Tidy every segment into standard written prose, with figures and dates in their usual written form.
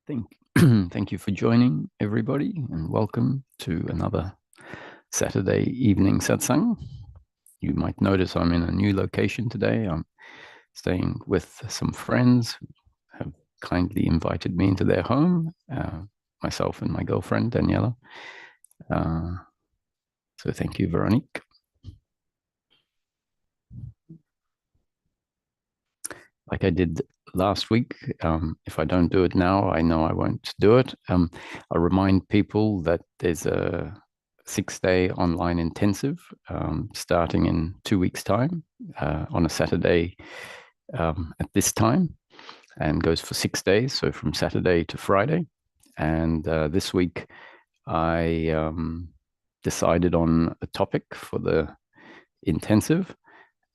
Thank, thank you for joining, everybody, and welcome to another Saturday evening satsang. You might notice I'm in a new location today. I'm staying with some friends who have kindly invited me into their home, myself and my girlfriend, Daniela. So thank you, Veronique. Like I did last week, if I don't do it now, I know I won't do it. I remind people that there's a 6-day online intensive starting in 2 weeks' time on a Saturday at this time, and goes for 6 days, so from Saturday to Friday. And this week I decided on a topic for the intensive,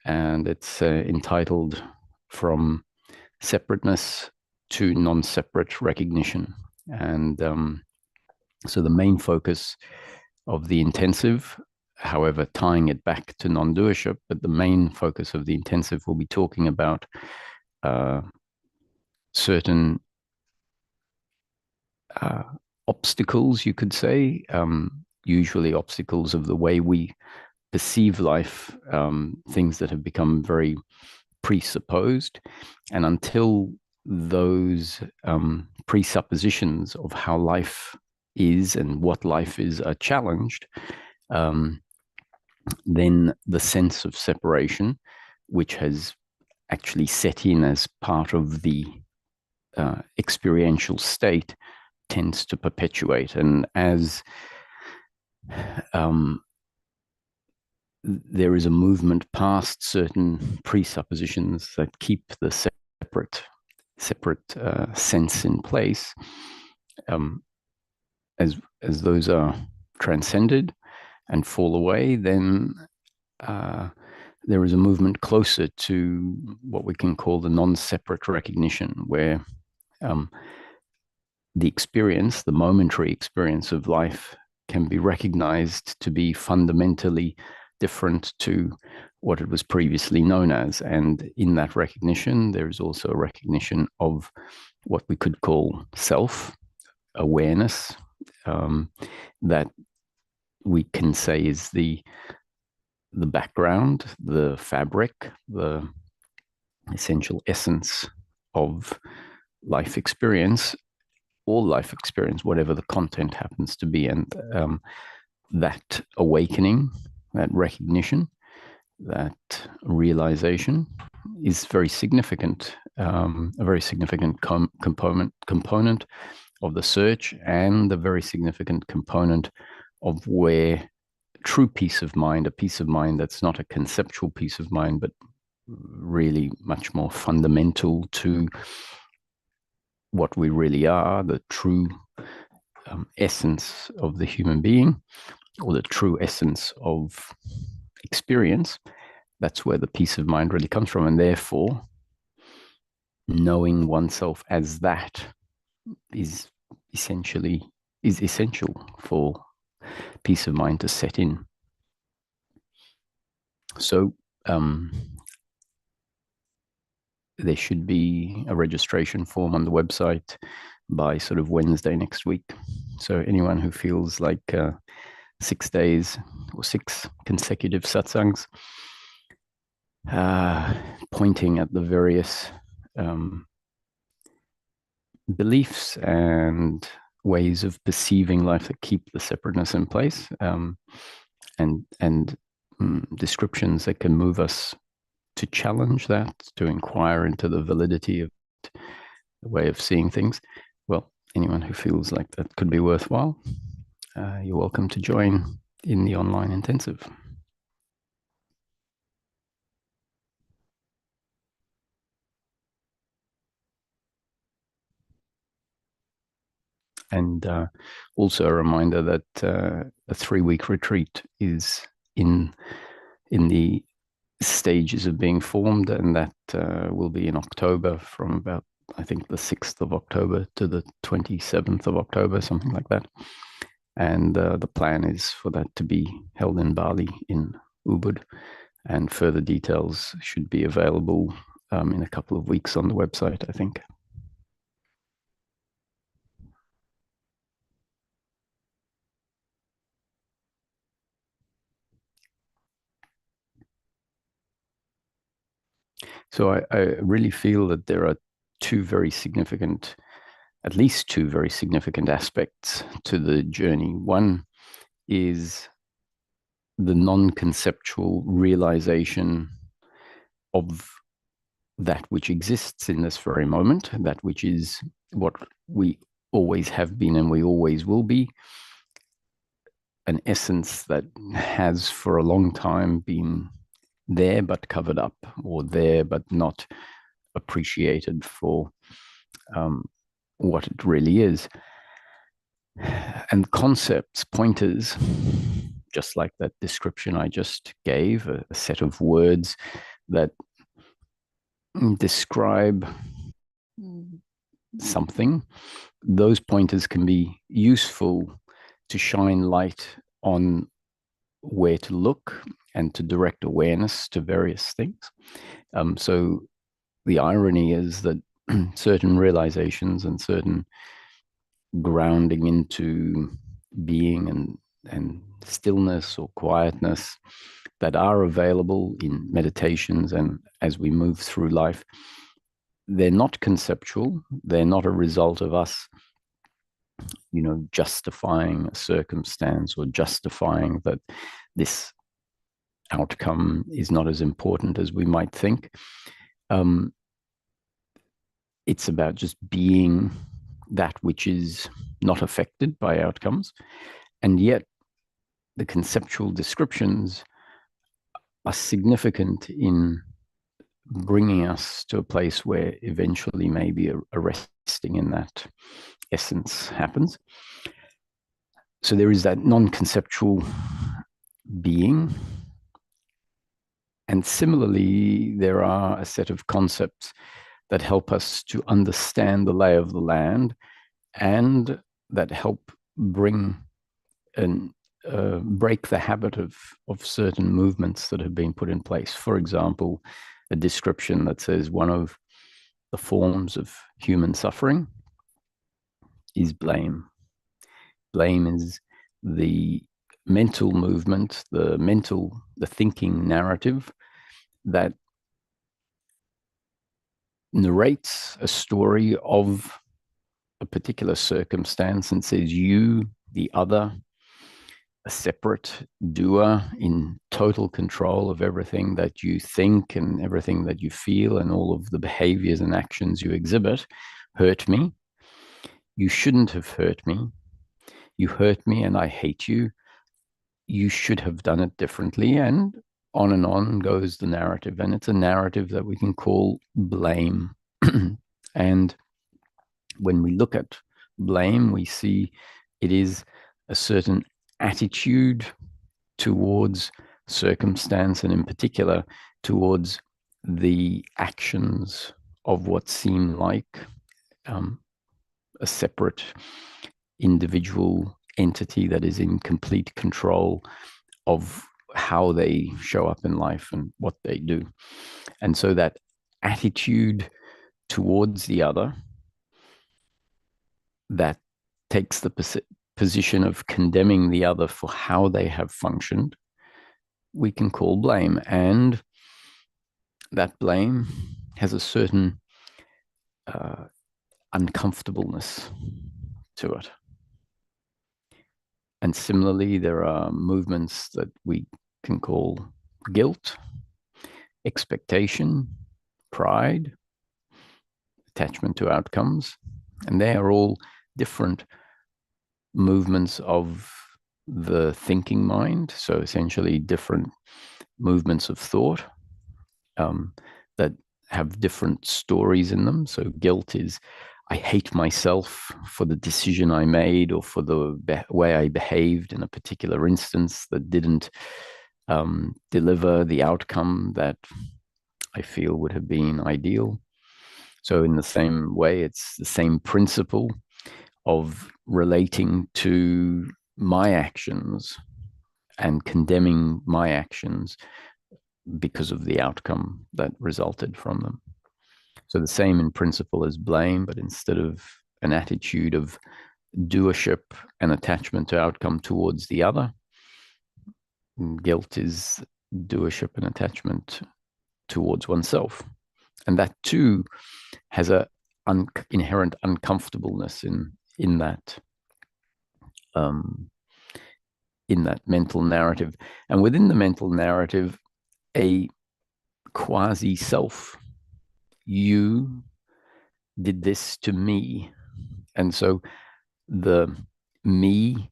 and it's entitled From Separateness to Non-separate Recognition. And so the main focus of the intensive, however, tying it back to non-doership, but the main focus of the intensive will be talking about certain obstacles, you could say, usually obstacles of the way we perceive life, things that have become very presupposed. And until those presuppositions of how life is and what life is are challenged, then the sense of separation, which has actually set in as part of the experiential state, tends to perpetuate. And as there is a movement past certain presuppositions that keep the separate sense in place, as those are transcended and fall away, then there is a movement closer to what we can call the non-separate recognition, where the experience, the momentary experience of life, can be recognized to be fundamentally different to what it was previously known as. And in that recognition, there is also a recognition of what we could call self-awareness, that we can say is the background, the fabric, the essential essence of life experience, all life experience, whatever the content happens to be. And that awakening, that recognition, that realization is very significant, a very significant component of the search, and a very significant component of where true peace of mind, a peace of mind that's not a conceptual peace of mind, but really much more fundamental to what we really are, the true essence of the human being, or the true essence of experience. That's where the peace of mind really comes from. And therefore, knowing oneself as that is essential for peace of mind to set in. So there should be a registration form on the website by sort of Wednesday next week. So anyone who feels like 6 days or 6 consecutive satsangs, pointing at the various beliefs and ways of perceiving life that keep the separateness in place, and descriptions that can move us to challenge that, to inquire into the validity of the way of seeing things. Well, anyone who feels like that could be worthwhile, you're welcome to join in the online intensive. And also a reminder that a 3-week retreat is in the stages of being formed, and that will be in October, from about, I think, the 6th of October to the 27th of October, something like that. And the plan is for that to be held in Bali, in Ubud, and further details should be available in a couple of weeks on the website, I think. So I really feel that there are two very significant, at least two very significant aspects to the journey. One is the non-conceptual realization of that which exists in this very moment, that which is what we always have been and we always will be, an essence that has for a long time been there but covered up, or there but not appreciated for what it really is. And concepts, pointers, just like that description I just gave, a set of words that describe something, those pointers can be useful to shine light on where to look and to direct awareness to various things. So the irony is that certain realizations and certain grounding into being and stillness or quietness that are available in meditations and as we move through life, they're not conceptual. They're not a result of us, justifying a circumstance or justifying that this outcome is not as important as we might think. It's about just being that which is not affected by outcomes. And yet the conceptual descriptions are significant in bringing us to a place where eventually maybe a resting in that essence happens. So there is that non-conceptual being. And similarly, there are a set of concepts that help us to understand the lay of the land and that help bring and break the habit of certain movements that have been put in place. For example, a description that says one of the forms of human suffering is blame. Blame is the mental movement, the thinking narrative that narrates a story of a particular circumstance and says you, the other, a separate doer in total control of everything that you think and everything that you feel and all of the behaviors and actions you exhibit, hurt me. You shouldn't have hurt me. You hurt me and I hate you. You should have done it differently. And on goes the narrative. And it's a narrative that we can call blame. And when we look at blame, we see it is a certain attitude towards circumstance, and in particular towards the actions of what seem like a separate individual entity that is in complete control of how they show up in life and what they do. And so that attitude towards the other that takes the position of condemning the other for how they have functioned, we can call blame. And that blame has a certain uncomfortableness to it. And similarly, there are movements that we can call guilt, expectation, pride, attachment to outcomes. And they are all different movements of the thinking mind. So essentially different movements of thought that have different stories in them. So guilt is, I hate myself for the decision I made or for the way I behaved in a particular instance that didn't deliver the outcome that I feel would have been ideal. So in the same way, it's the same principle of relating to my actions and condemning my actions because of the outcome that resulted from them. So the same in principle as blame, but instead of an attitude of doership and attachment to outcome towards the other, guilt is doership and attachment towards oneself. And that too has a inherent uncomfortableness um, in that mental narrative. And within the mental narrative, a quasi self, you did this to me. And so the me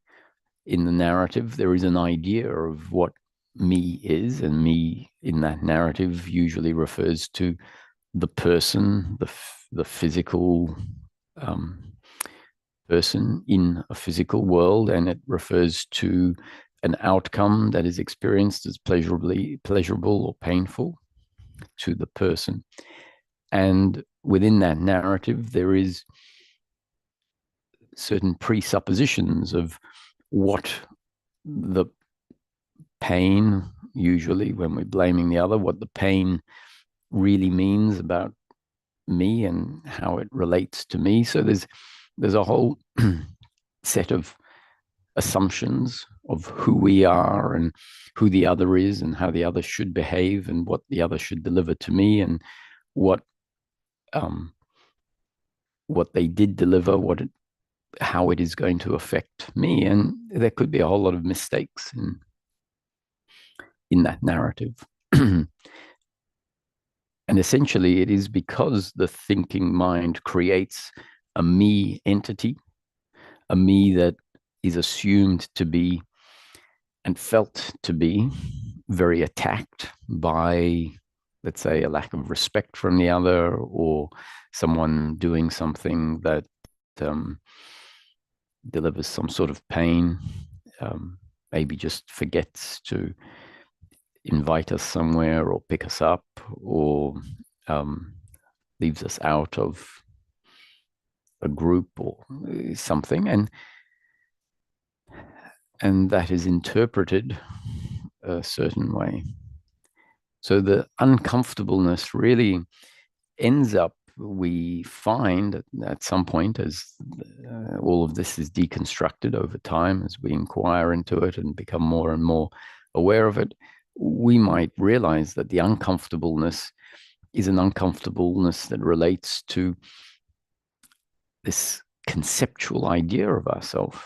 in the narrative, there is an idea of what me is, and me in that narrative usually refers to the person, the physical um, person in a physical world, and it refers to an outcome that is experienced as pleasurable or painful to the person. And within that narrative, there is certain presuppositions of what the pain, usually when we're blaming the other, what the pain really means about me and how it relates to me. So there's a whole set of assumptions of who we are and who the other is and how the other should behave and what the other should deliver to me and what um, what they did deliver, how it is going to affect me. And there could be a whole lot of mistakes in that narrative. And essentially, it is because the thinking mind creates a me entity, a me that is assumed to be and felt to be very attacked by, let's say, a lack of respect from the other, or someone doing something that um, delivers some sort of pain, maybe just forgets to invite us somewhere or pick us up, or um, leaves us out of a group or something, and that is interpreted a certain way. So the uncomfortableness really ends up, we find at some point, as all of this is deconstructed over time, as we inquire into it and become more and more aware of it, we might realize that the uncomfortableness is an uncomfortableness that relates to this conceptual idea of ourselves.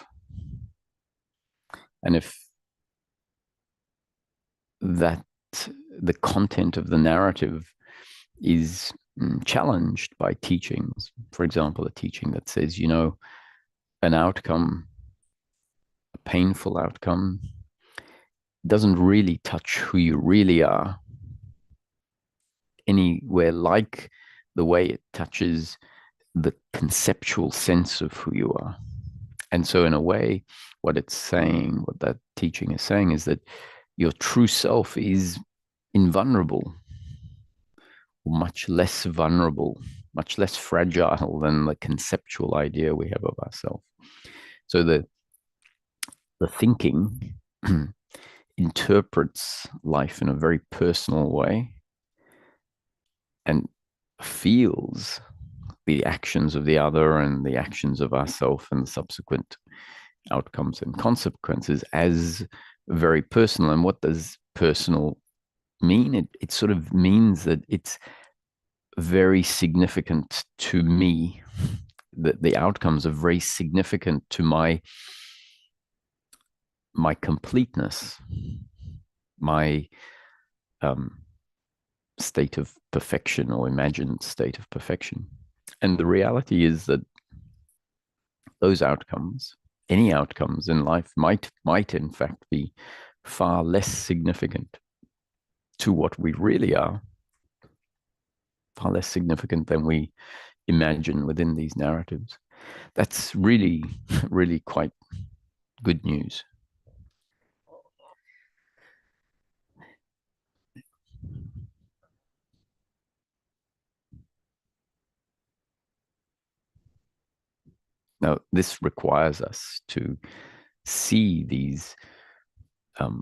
And if that the content of the narrative is challenged by teachings, for example, a teaching that says, an outcome, a painful outcome, doesn't really touch who you really are anywhere like the way it touches the conceptual sense of who you are. And so, in a way, what it's saying, what that teaching is saying, is that your true self is invulnerable, much less vulnerable, much less fragile than the conceptual idea we have of ourselves. So the thinking interprets life in a very personal way and feels the actions of the other and the actions of ourselves and the subsequent outcomes and consequences as very personal. And what does personal mean? It sort of means that it's very significant to me, that the outcomes are very significant to my completeness, my state of perfection or imagined state of perfection. And the reality is that those outcomes, any outcomes in life, might in fact be far less significant to what we really are, far less significant than we imagine within these narratives. That's really, really quite good news. Now, this requires us to see these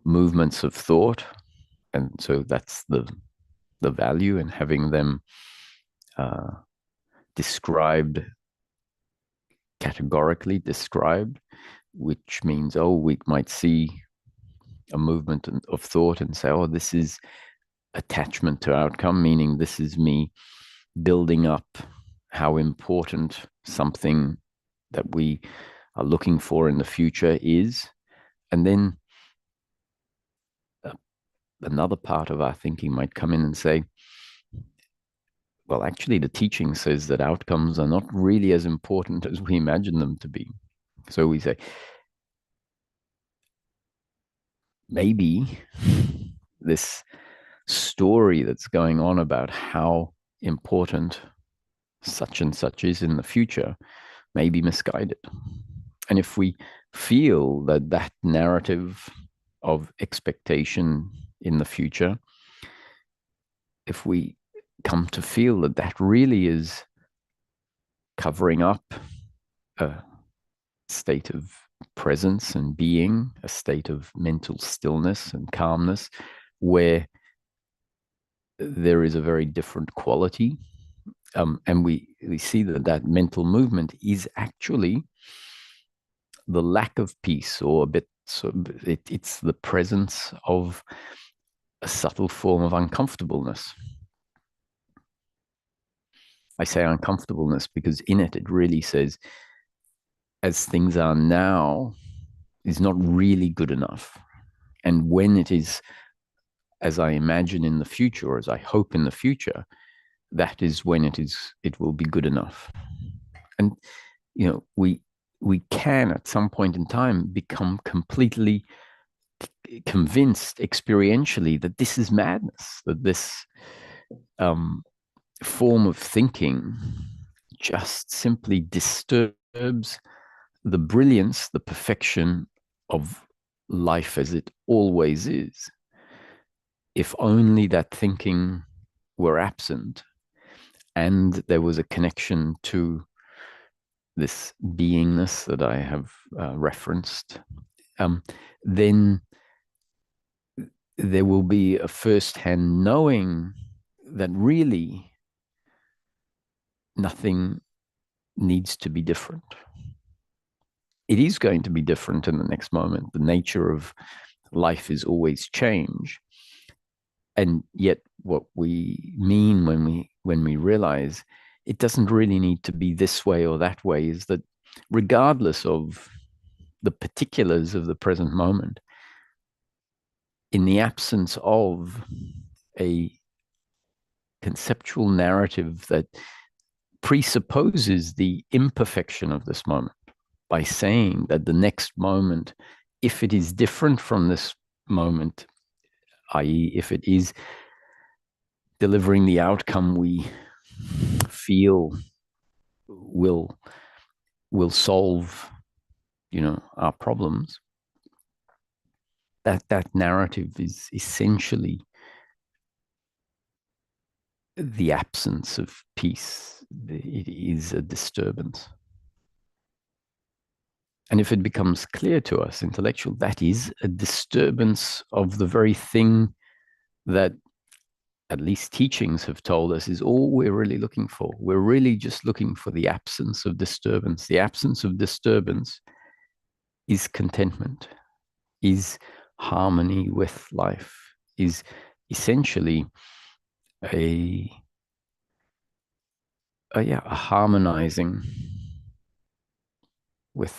movements of thought, and so that's the value in having them uh, described, categorically described, which means, we might see a movement of thought and say, this is attachment to outcome, meaning this is me building up how important something that we are looking for in the future is. And then another part of our thinking might come in and say, well, actually, the teaching says that outcomes are not really as important as we imagine them to be. So we say, maybe this story that's going on about how important such and such is in the future may be misguided. And if we feel that that narrative of expectation in the future, if we come to feel that that really is covering up a state of presence and being, a state of mental stillness and calmness, where there is a very different quality. And we see that that mental movement is actually the lack of peace, or a bit, so it's the presence of a subtle form of uncomfortableness. I say uncomfortableness because in it, it really says, as things are now, is not really good enough. And when it is, as I imagine in the future, or as I hope in the future, that is when it will be good enough. And, we can at some point in time become completely convinced experientially that this is madness, that this form of thinking just simply disturbs the brilliance, the perfection of life as it always is. If only that thinking were absent and there was a connection to this beingness that I have referenced, then there will be a first-hand knowing that really nothing needs to be different. It is going to be different in the next moment. The nature of life is always change. And yet what we mean when we realize it doesn't really need to be this way or that way is that regardless of the particulars of the present moment, in the absence of a conceptual narrative that presupposes the imperfection of this moment by saying that the next moment, if it is different from this moment, i.e., if it is delivering the outcome we feel will solve, our problems, that narrative is essentially the absence of peace. It is a disturbance. And if it becomes clear to us, intellectual, that is a disturbance of the very thing that at least teachings have told us is all we're really looking for. We're really just looking for the absence of disturbance. The absence of disturbance is contentment, is harmony with life, is essentially a harmonizing with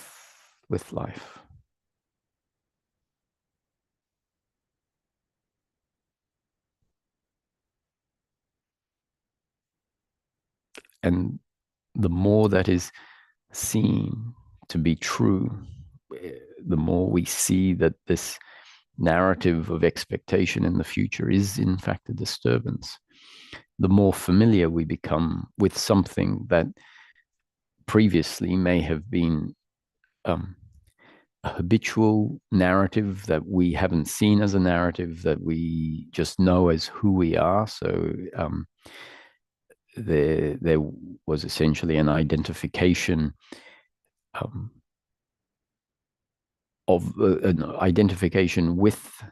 life. And the more that is seen to be true, the more we see that this narrative of expectation in the future is in fact a disturbance, the more familiar we become with something that previously may have been a habitual narrative that we haven't seen as a narrative, that we just know as who we are. So there was essentially an identification an identification with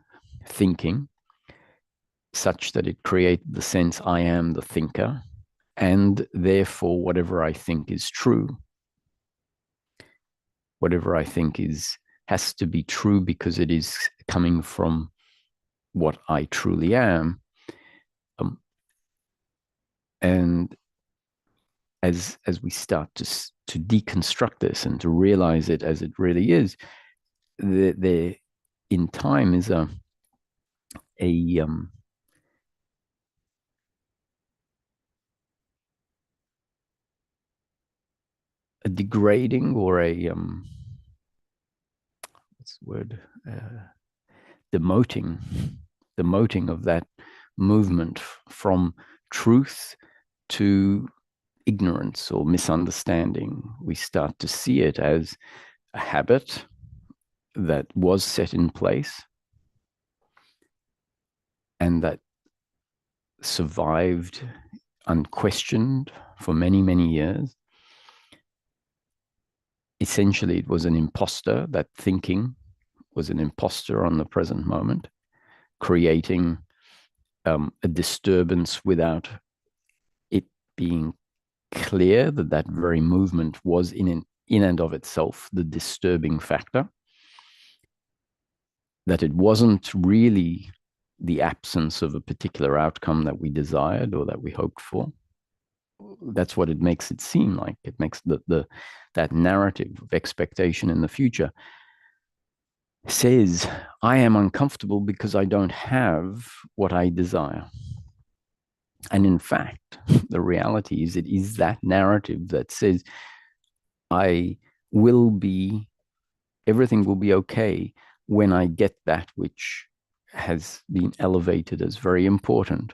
thinking, such that it created the sense I am the thinker, and therefore whatever I think is true. Whatever I think has to be true because it is coming from what I truly am. And as we start to deconstruct this and to realize it as it really is, there in time is a a degrading or a what's the word, demoting demoting of that movement from truth to ignorance or misunderstanding. We start to see it as a habit that was set in place and that survived unquestioned for many, many years. Essentially, it was an imposter. That thinking was an imposter on the present moment, creating a disturbance without it being clear that that very movement was in and of itself the disturbing factor, that it wasn't really the absence of a particular outcome that we desired or that we hoped for. That's what it makes it seem like. It makes that narrative of expectation in the future says, I am uncomfortable because I don't have what I desire. And in fact, the reality is it is that narrative that says, I will be, everything will be okay when I get that which has been elevated as very important.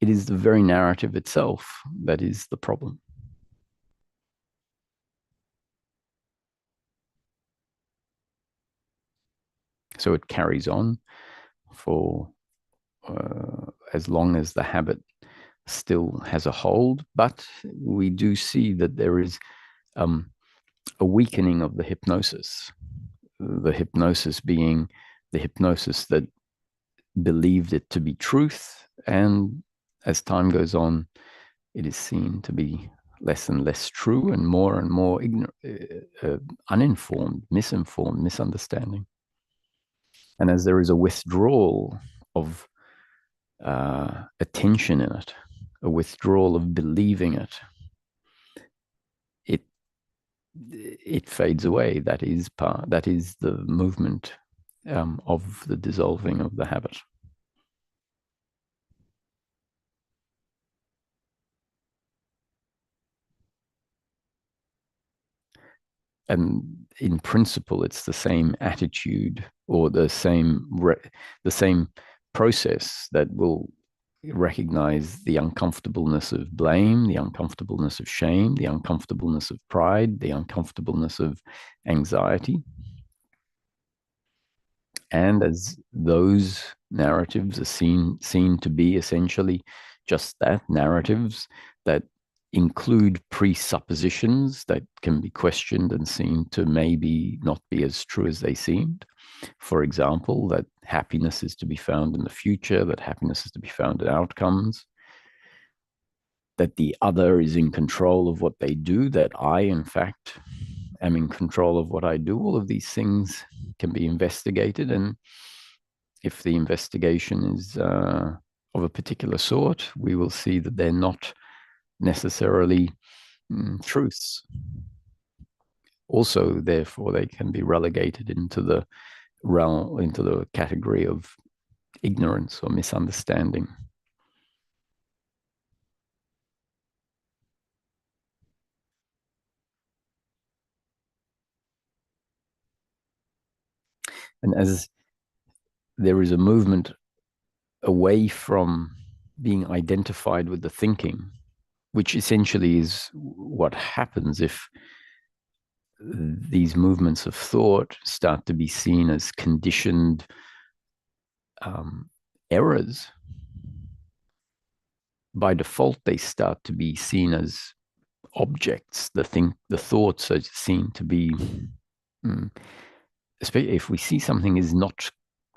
It is the very narrative itself that is the problem. So it carries on for as long as the habit still has a hold, but we do see that there is a weakening of the hypnosis being the hypnosis that believed it to be truth, and as time goes on, it is seen to be less and less true and more uninformed, misinformed, misunderstanding. And as there is a withdrawal of attention in it, a withdrawal of believing it, it fades away. That is the movement of the dissolving of the habit. And in principle, it's the same attitude or the same process that will recognize the uncomfortableness of blame, the uncomfortableness of shame, the uncomfortableness of pride, the uncomfortableness of anxiety. And as those narratives are seen to be essentially just that, narratives that include presuppositions that can be questioned and seen to maybe not be as true as they seemed. For example, that happiness is to be found in the future, that happiness is to be found in outcomes, that the other is in control of what they do, that I, in fact, am in control of what I do. All of these things can be investigated. And if the investigation is of a particular sort, we will see that they're not necessarily truths. Also, therefore, they can be relegated into the realm, into the category of ignorance or misunderstanding. And as there is a movement away from being identified with the thinking, which essentially is what happens if these movements of thought start to be seen as conditioned errors. By default, they start to be seen as objects. The thoughts are seen to be, especially if we see something is not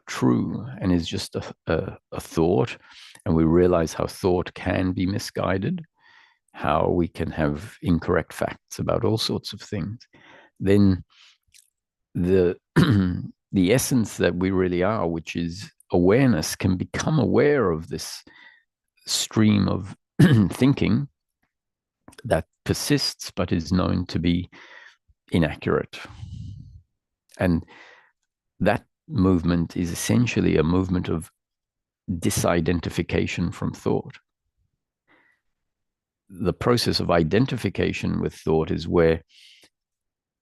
true and is just a thought, and we realize how thought can be misguided, how we can have incorrect facts about all sorts of things, then the the essence that we really are, which is awareness, can become aware of this stream of thinking, that persists but is known to be inaccurate. And that movement is essentially a movement of disidentification from thought. The process of identification with thought is where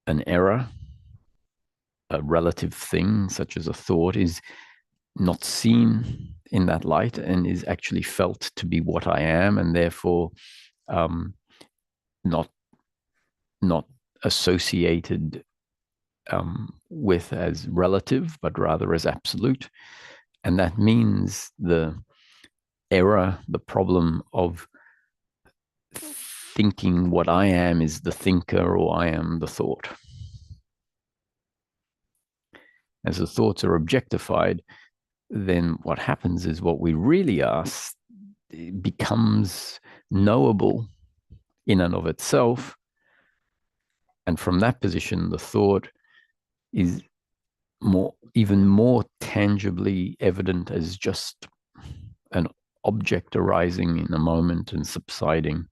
an error, a relative thing such as a thought, is not seen in that light and is actually felt to be what I am, and therefore not associated with as relative, but rather as absolute. And that means the error, the problem of thinking what I am is the thinker or I am the thought. As the thoughts are objectified, then what happens is what we really are becomes knowable in and of itself. And from that position, the thought is even more tangibly evident as just an object arising in a moment and subsiding.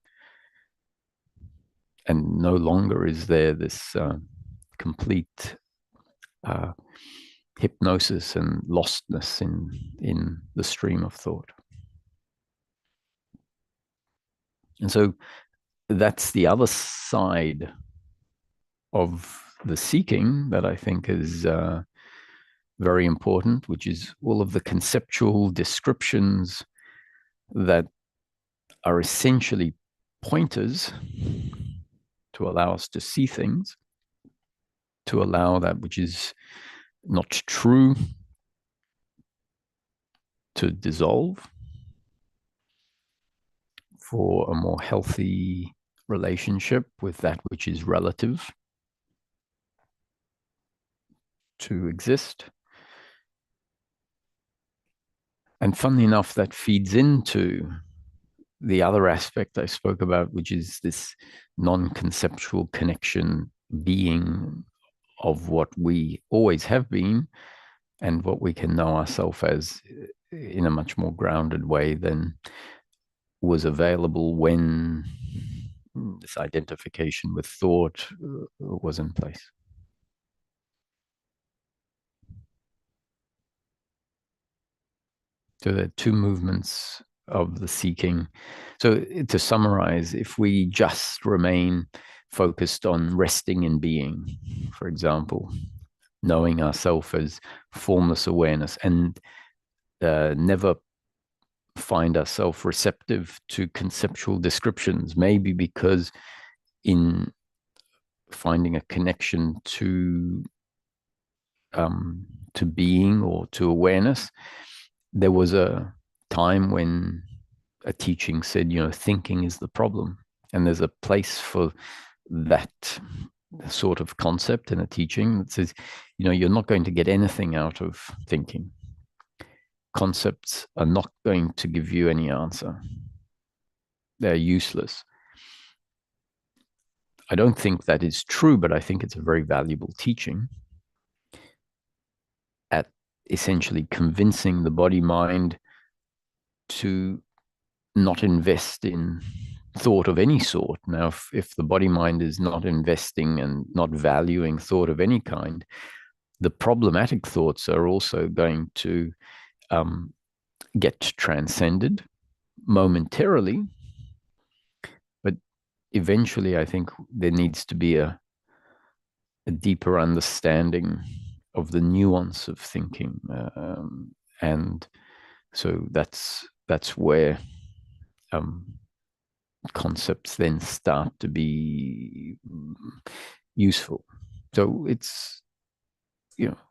And no longer is there this complete hypnosis and lostness in the stream of thought. And so that's the other side of the seeking that I think is very important, which is all of the conceptual descriptions that are essentially pointers to allow us to see things, to allow that which is not true to dissolve, for a more healthy relationship with that which is relative to exist. And funnily enough, that feeds into the other aspect I spoke about, which is this non-conceptual connection being of what we always have been and what we can know ourselves as in a much more grounded way than was available when this identification with thought was in place. So there are two movements of the seeking. So to summarize, if we just remain focused on resting in being, for example, knowing ourselves as formless awareness, and never find ourselves receptive to conceptual descriptions, maybe because in finding a connection to being or to awareness, there was a time when a teaching said, thinking is the problem. And there's a place for that sort of concept in a teaching that says, you're not going to get anything out of thinking. Concepts are not going to give you any answer. They're useless. I don't think that is true, but I think it's a very valuable teaching at essentially convincing the body-mind to not invest in thought of any sort. Now, if the body-mind is not investing and not valuing thought of any kind, the problematic thoughts are also going to get transcended momentarily. But eventually, I think there needs to be a deeper understanding of the nuance of thinking. And so that's where concepts then start to be useful. So it's,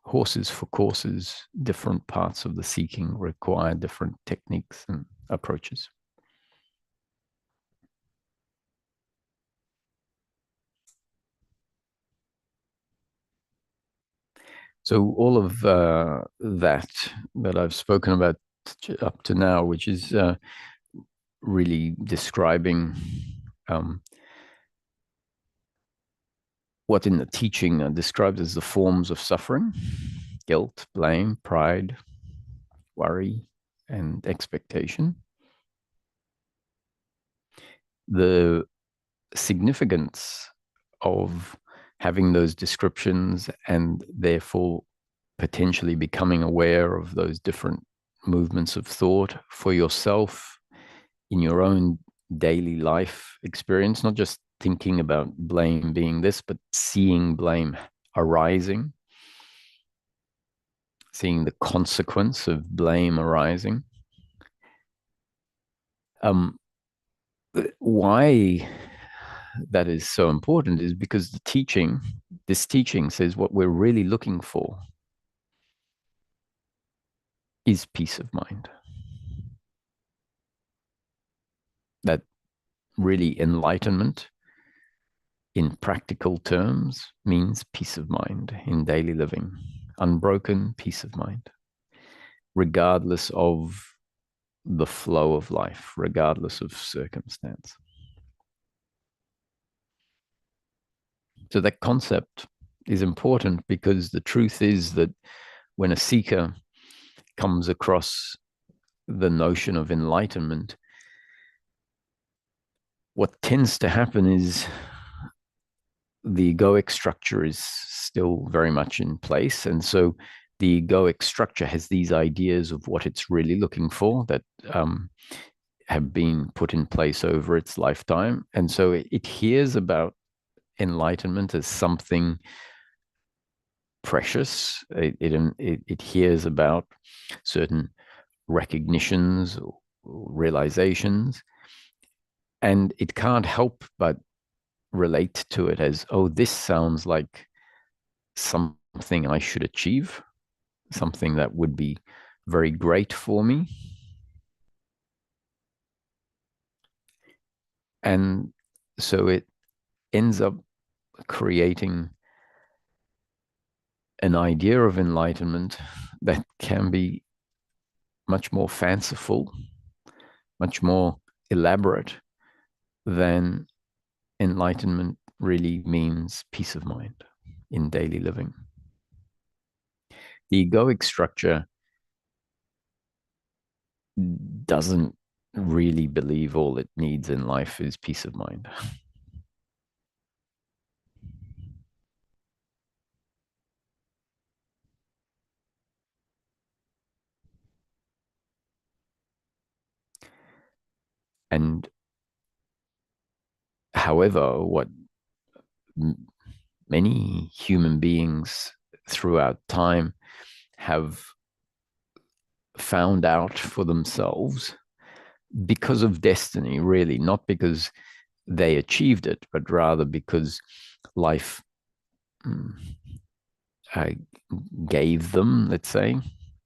horses for courses, different parts of the seeking require different techniques and approaches. So all of that I've spoken about up to now, which is really describing what in the teaching are described as the forms of suffering: guilt, blame, pride, worry, and expectation. The significance of having those descriptions and therefore potentially becoming aware of those different movements of thought for yourself in your own daily life experience, not just thinking about blame being this, but seeing blame arising, seeing the consequence of blame arising. Why that is so important is because this teaching says what we're really looking for is peace of mind. That really enlightenment in practical terms means peace of mind in daily living, unbroken peace of mind, regardless of the flow of life, regardless of circumstance. So that concept is important because the truth is that when a seeker comes across the notion of enlightenment, what tends to happen is the egoic structure is still very much in place. And so the egoic structure has these ideas of what it's really looking for that have been put in place over its lifetime. And so it hears about enlightenment as something precious. It hears about certain recognitions or realizations, and it can't help but relate to it as, oh, this sounds like something I should achieve, something that would be very great for me. And so it ends up creating an idea of enlightenment that can be much more fanciful, much more elaborate than enlightenment really means peace of mind in daily living. The egoic structure doesn't really believe all it needs in life is peace of mind. And however, what many human beings throughout time have found out for themselves because of destiny, really, not because they achieved it, but rather because life gave them, let's say,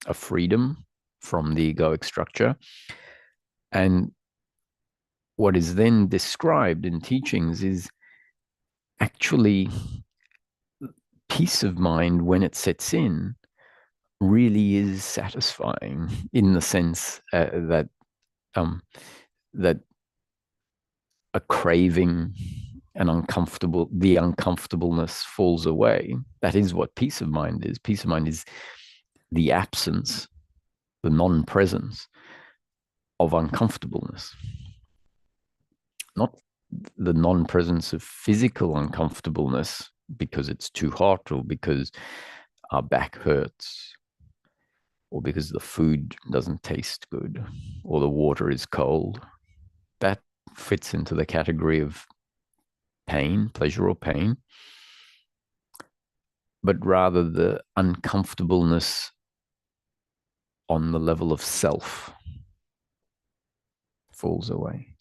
a freedom from the egoic structure. And what is then described in teachings is actually peace of mind when it sets in really is satisfying in the sense that a craving, the uncomfortableness falls away. That is what peace of mind is. Peace of mind is the absence, the non-presence of uncomfortableness, not the non-presence of physical uncomfortableness because it's too hot or because our back hurts or because the food doesn't taste good or the water is cold. That fits into the category of pain, pleasure or pain, but rather the uncomfortableness on the level of self falls away.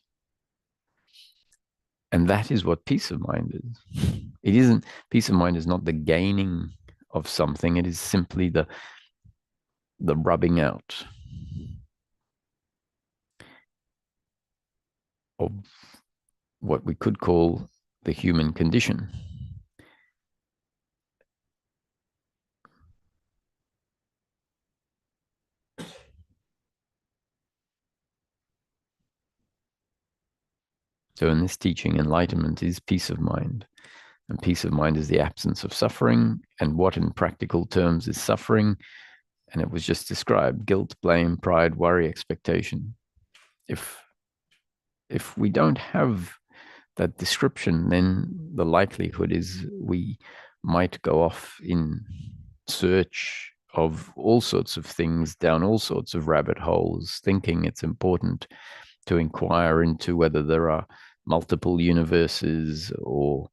And that is what peace of mind is. It isn't, peace of mind is not the gaining of something, it is simply the rubbing out of what we could call the human condition. So in this teaching, enlightenment is peace of mind. And peace of mind is the absence of suffering. And what in practical terms is suffering? And it was just described: guilt, blame, pride, worry, expectation. If we don't have that description, then the likelihood is we might go off in search of all sorts of things, down all sorts of rabbit holes, thinking it's important to inquire into whether there are multiple universes or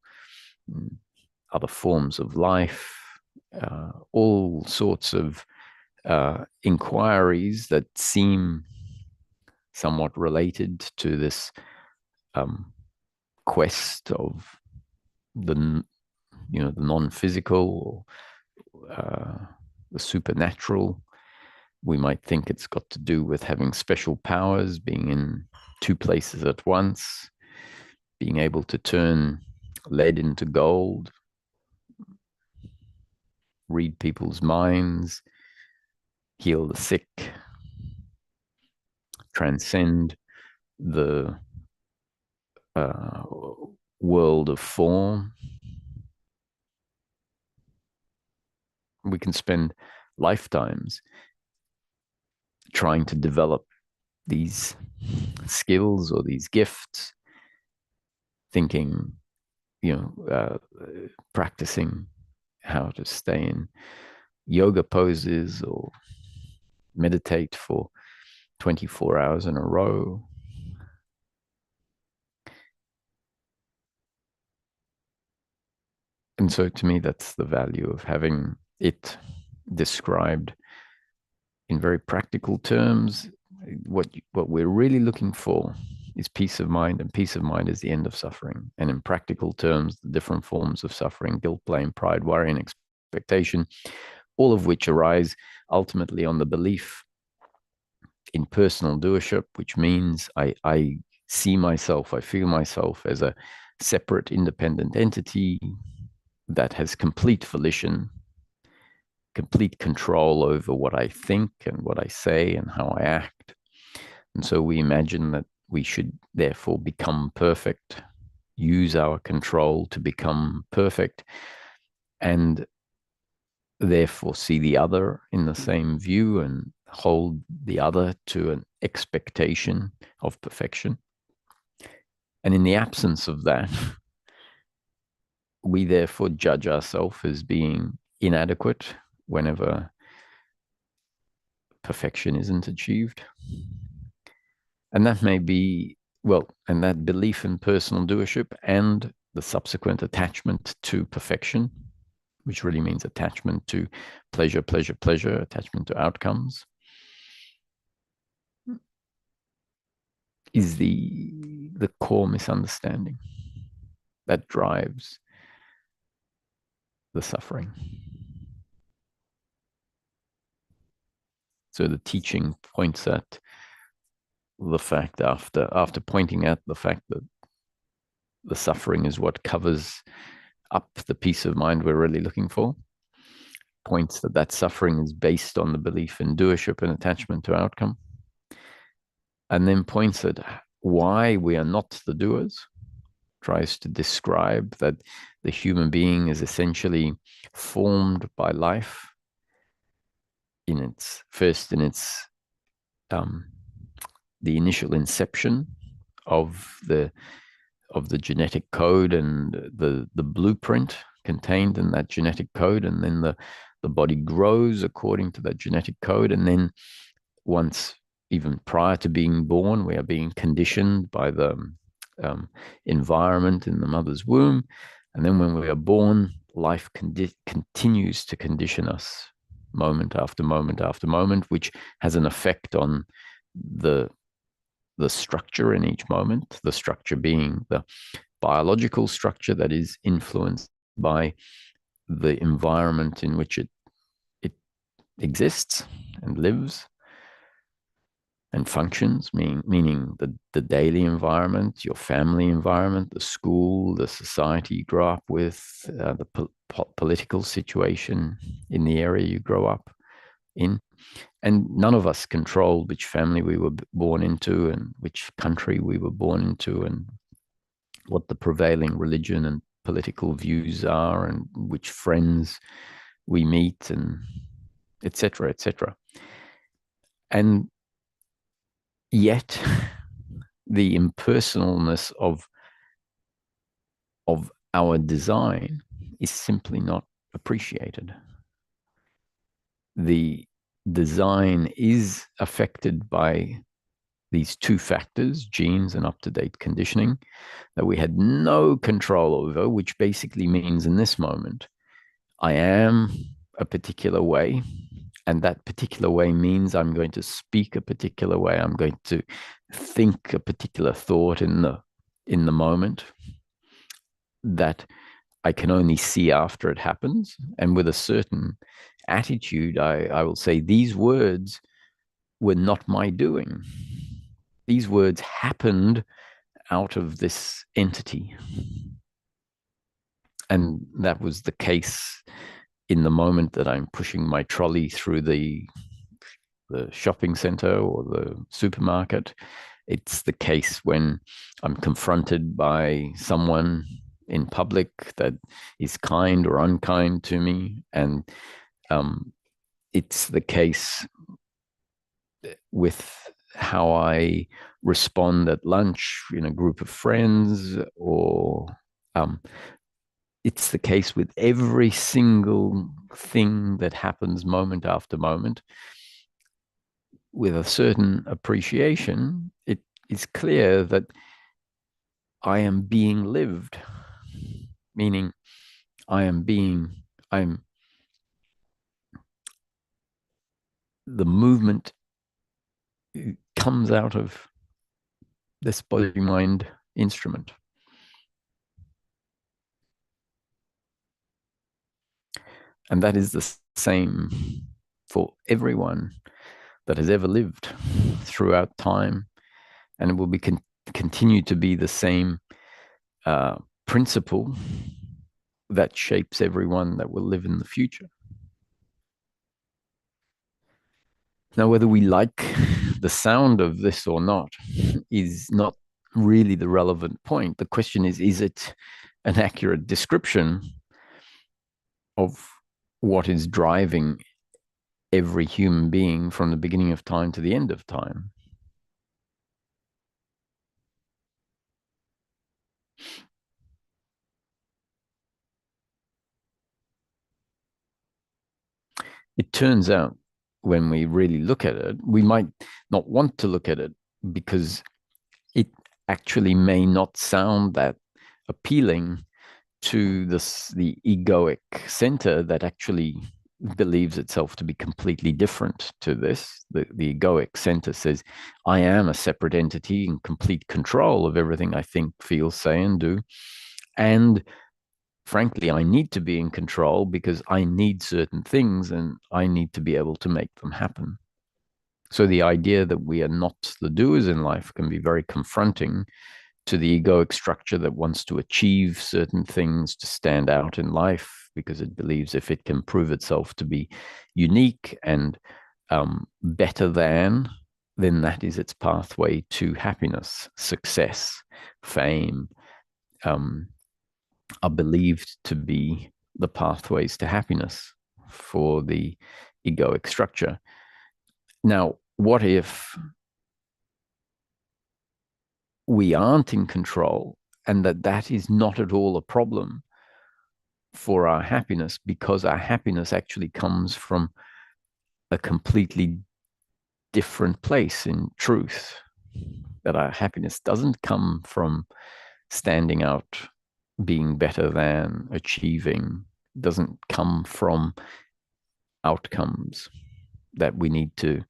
other forms of life, all sorts of inquiries that seem somewhat related to this quest of the the non-physical or the supernatural. We might think it's got to do with having special powers, being in two places at once, being able to turn lead into gold, read people's minds, heal the sick, transcend the world of form. We can spend lifetimes trying to develop these skills or these gifts, thinking, practicing how to stay in yoga poses or meditate for 24 hours in a row. And so to me, that's the value of having it described in very practical terms. What we're really looking for is peace of mind, and peace of mind is the end of suffering. And in practical terms, the different forms of suffering, guilt, blame, pride, worry, and expectation, all of which arise ultimately on the belief in personal doership, which means I see myself, I feel myself as a separate, independent entity that has complete volition, complete control over what I think and what I say and how I act. And so we imagine that we should therefore become perfect, use our control to become perfect, and therefore see the other in the same view and hold the other to an expectation of perfection. And in the absence of that, we therefore judge ourselves as being inadequate whenever perfection isn't achieved. And that may be, and that belief in personal doership and the subsequent attachment to perfection, which really means attachment to pleasure, pleasure, pleasure, attachment to outcomes, is the core misunderstanding that drives the suffering. So the teaching points at the fact, after pointing at the fact that the suffering is what covers up the peace of mind we're really looking for, points that suffering is based on the belief in doership and attachment to outcome, and then points at why we are not the doers, tries to describe that the human being is essentially formed by life in its the initial inception of the genetic code and the blueprint contained in that genetic code, and then the body grows according to that genetic code, and then once, even prior to being born, we are being conditioned by the environment in the mother's womb, and then when we are born, life continues to condition us moment after moment after moment, which has an effect on the structure in each moment, the structure being the biological structure that is influenced by the environment in which it exists and lives and functions, meaning the daily environment, your family environment, the school, the society you grow up with, the political situation in the area you grow up in. And none of us controlled which family we were born into and which country we were born into and what the prevailing religion and political views are and which friends we meet, and etc., etc. And yet the impersonalness of of our design is simply not appreciated. The design is affected by these two factors, genes and up-to-date conditioning, that we had no control over, which basically means in this moment, I am a particular way, and that particular way means I'm going to speak a particular way. I'm going to think a particular thought in the moment that I can only see after it happens. And with a certain attitude, I will say these words were not my doing. These words happened out of this entity. And that was the case in the moment that I'm pushing my trolley through the shopping center or the supermarket. It's the case when I'm confronted by someone in public that is kind or unkind to me. And it's the case with how I respond at lunch in a group of friends, or it's the case with every single thing that happens moment after moment. With a certain appreciation, it is clear that I am being lived, meaning I'm the movement comes out of this body mind instrument. And that is the same for everyone that has ever lived throughout time. And it will continue to be the same principle that shapes everyone that will live in the future. Now, whether we like the sound of this or not is not really the relevant point. The question is it an accurate description of what is driving every human being from the beginning of time to the end of time? It turns out when we really look at it, we might not want to look at it because it actually may not sound that appealing to the egoic center that actually believes itself to be completely different to this. The egoic center says, I am a separate entity in complete control of everything I think, feel, say, and do. And frankly, I need to be in control because I need certain things and I need to be able to make them happen. So the idea that we are not the doers in life can be very confronting to the egoic structure that wants to achieve certain things to stand out in life because it believes if it can prove itself to be unique and better than, then that is its pathway to happiness, success, fame, are believed to be the pathways to happiness for the egoic structure. Now, what if we aren't in control and that is not at all a problem for our happiness, because our happiness actually comes from a completely different place in truth, that our happiness doesn't come from standing out, being better than, achieving, doesn't come from outcomes that we need to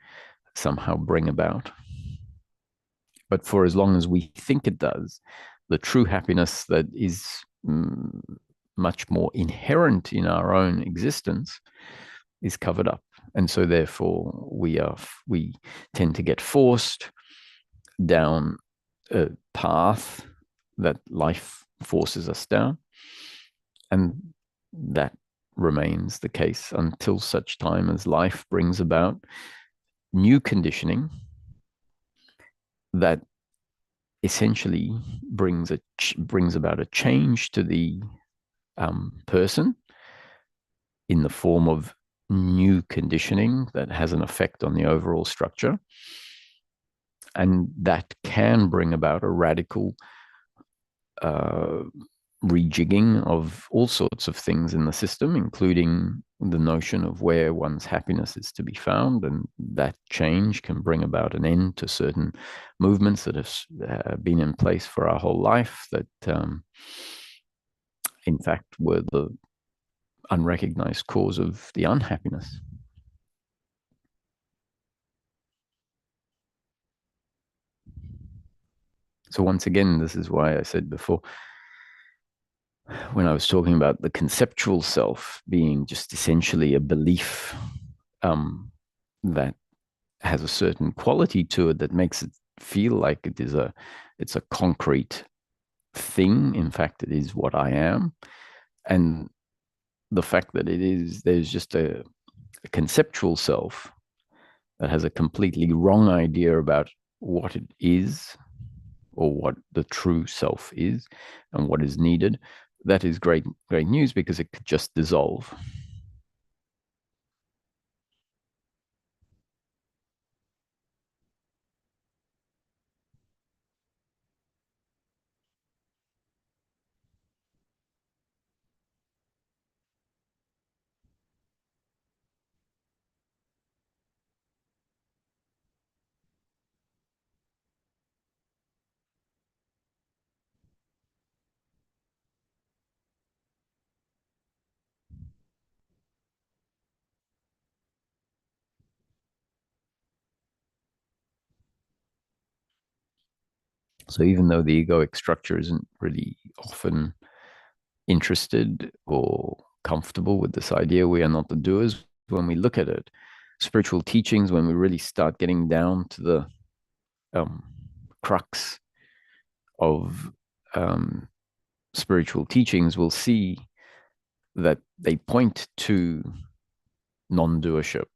somehow bring about. But for as long as we think it does, the true happiness that is much more inherent in our own existence is covered up. And so therefore we tend to get forced down a path that life forces us down. And that remains the case until such time as life brings about new conditioning that essentially brings about a change to the person in the form of new conditioning that has an effect on the overall structure. And that can bring about a radical rejigging of all sorts of things in the system, including the notion of where one's happiness is to be found. And that change can bring about an end to certain movements that have been in place for our whole life that, in fact, were the unrecognized cause of the unhappiness. So once again, this is why I said before, when I was talking about the conceptual self being just essentially a belief that has a certain quality to it that makes it feel like it's a concrete thing. In fact, it is what I am. And the fact that there's just a conceptual self that has a completely wrong idea about what it is or what the true self is and what is needed, that is great news, because it could just dissolve. So even though the egoic structure isn't really often interested or comfortable with this idea, we are not the doers. When we look at it, spiritual teachings, when we really start getting down to the um, crux of um, spiritual teachings, we'll see that they point to non-doership.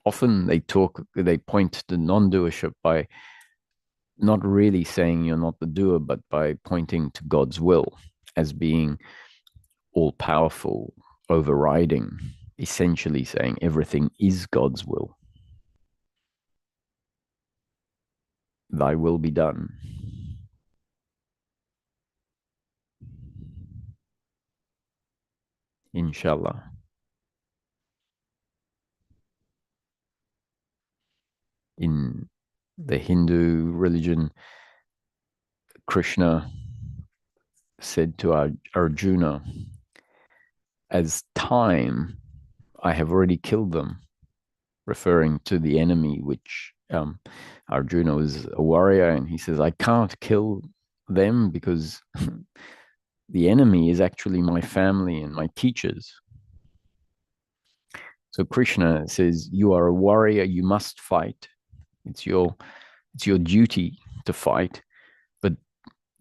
Often they point to non-doership by not really saying you're not the doer, but by pointing to God's will as being all powerful, overriding, essentially saying everything is God's will. Thy will be done. Inshallah. In the Hindu religion, Krishna said to Arjuna, as time, I have already killed them, referring to the enemy, which Arjuna was a warrior, and he says, I can't kill them because the enemy is actually my family and my teachers. So Krishna says, you are a warrior, you must fight. It's your duty to fight, but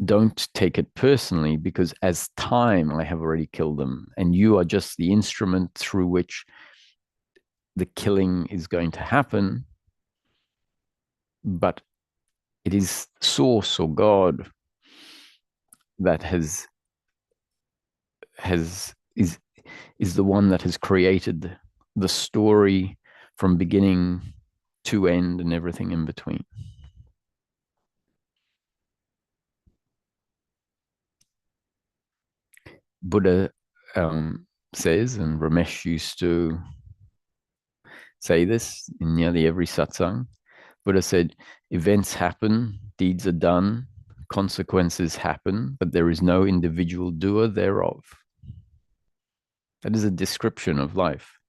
don't take it personally, because as time, I have already killed them, and you are just the instrument through which the killing is going to happen. But it is Source or God that has is the one that has created the story from beginning to end and everything in between. Buddha says, and Ramesh used to say this in nearly every satsang, Buddha said, events happen, deeds are done, consequences happen, but there is no individual doer thereof. That is a description of life.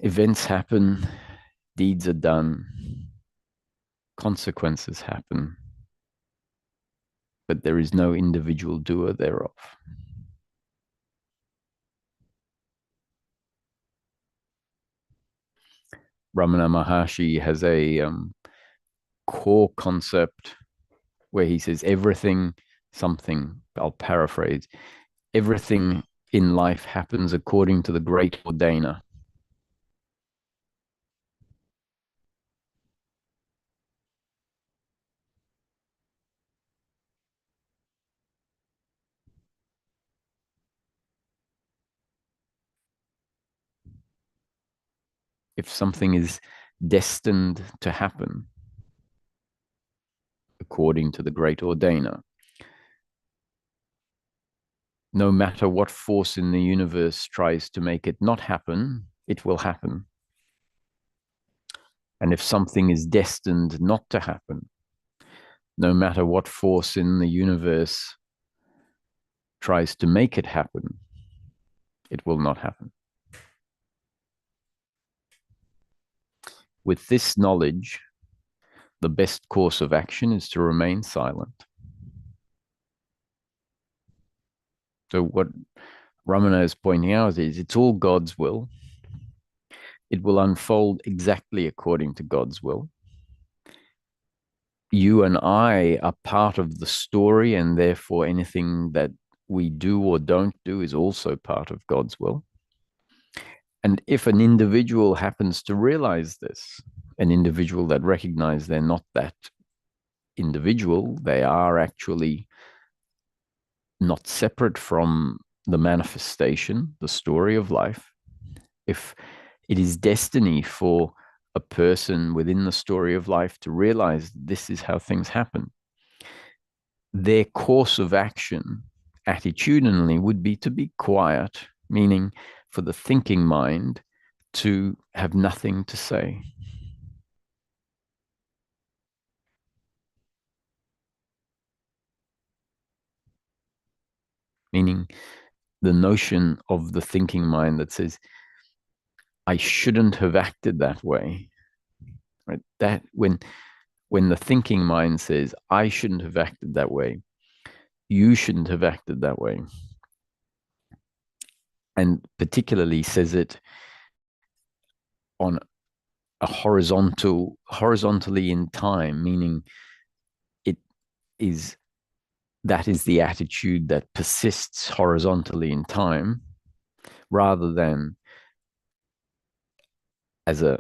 Events happen, deeds are done, consequences happen, but there is no individual doer thereof. Ramana Maharshi has a core concept where he says everything, something, I'll paraphrase, everything in life happens according to the great ordainer. If something is destined to happen according to the great ordainer, No matter what force in the universe tries to make it not happen, it will happen. And if something is destined not to happen, no matter what force in the universe tries to make it happen, it will not happen. With this knowledge, the best course of action is to remain silent. So what Ramana is pointing out is it's all God's will. It will unfold exactly according to God's will. You and I are part of the story, and therefore anything that we do or don't do is also part of God's will. And if an individual happens to realize this, an individual that recognizes they're not that individual, they are actually not separate from the manifestation, the story of life. If it is destiny for a person within the story of life to realize this is how things happen, their course of action attitudinally would be to be quiet, meaning for the thinking mind to have nothing to say. Meaning the notion of the thinking mind that says, I shouldn't have acted that way. Right? That when the thinking mind says, I shouldn't have acted that way, you shouldn't have acted that way, and particularly says it on a horizontally in time, meaning it is that is the attitude that persists horizontally in time, rather than as a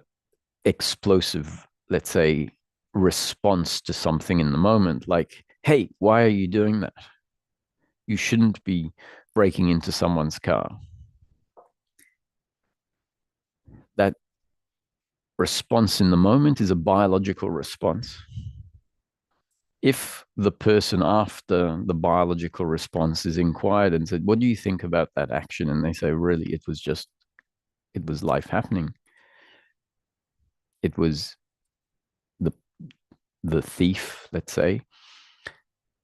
explosive, let's say, response to something in the moment, like, hey, why are you doing that? You shouldn't be breaking into someone's car. That response in the moment is a biological response. If the person after the biological response is inquired and said, what do you think about that action? And they say, really, it was life happening. It was the the thief, let's say,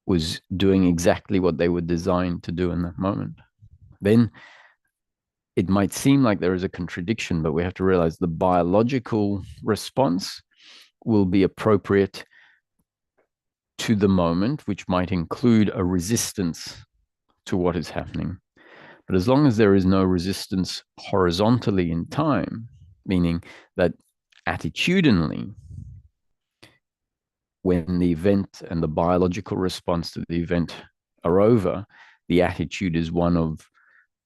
was doing exactly what they were designed to do in that moment. Then it might seem like there is a contradiction, but we have to realize the biological response will be appropriate to the moment, which might include a resistance to what is happening. But as long as there is no resistance horizontally in time, meaning that attitudinally, when the event and the biological response to the event are over, the attitude is one of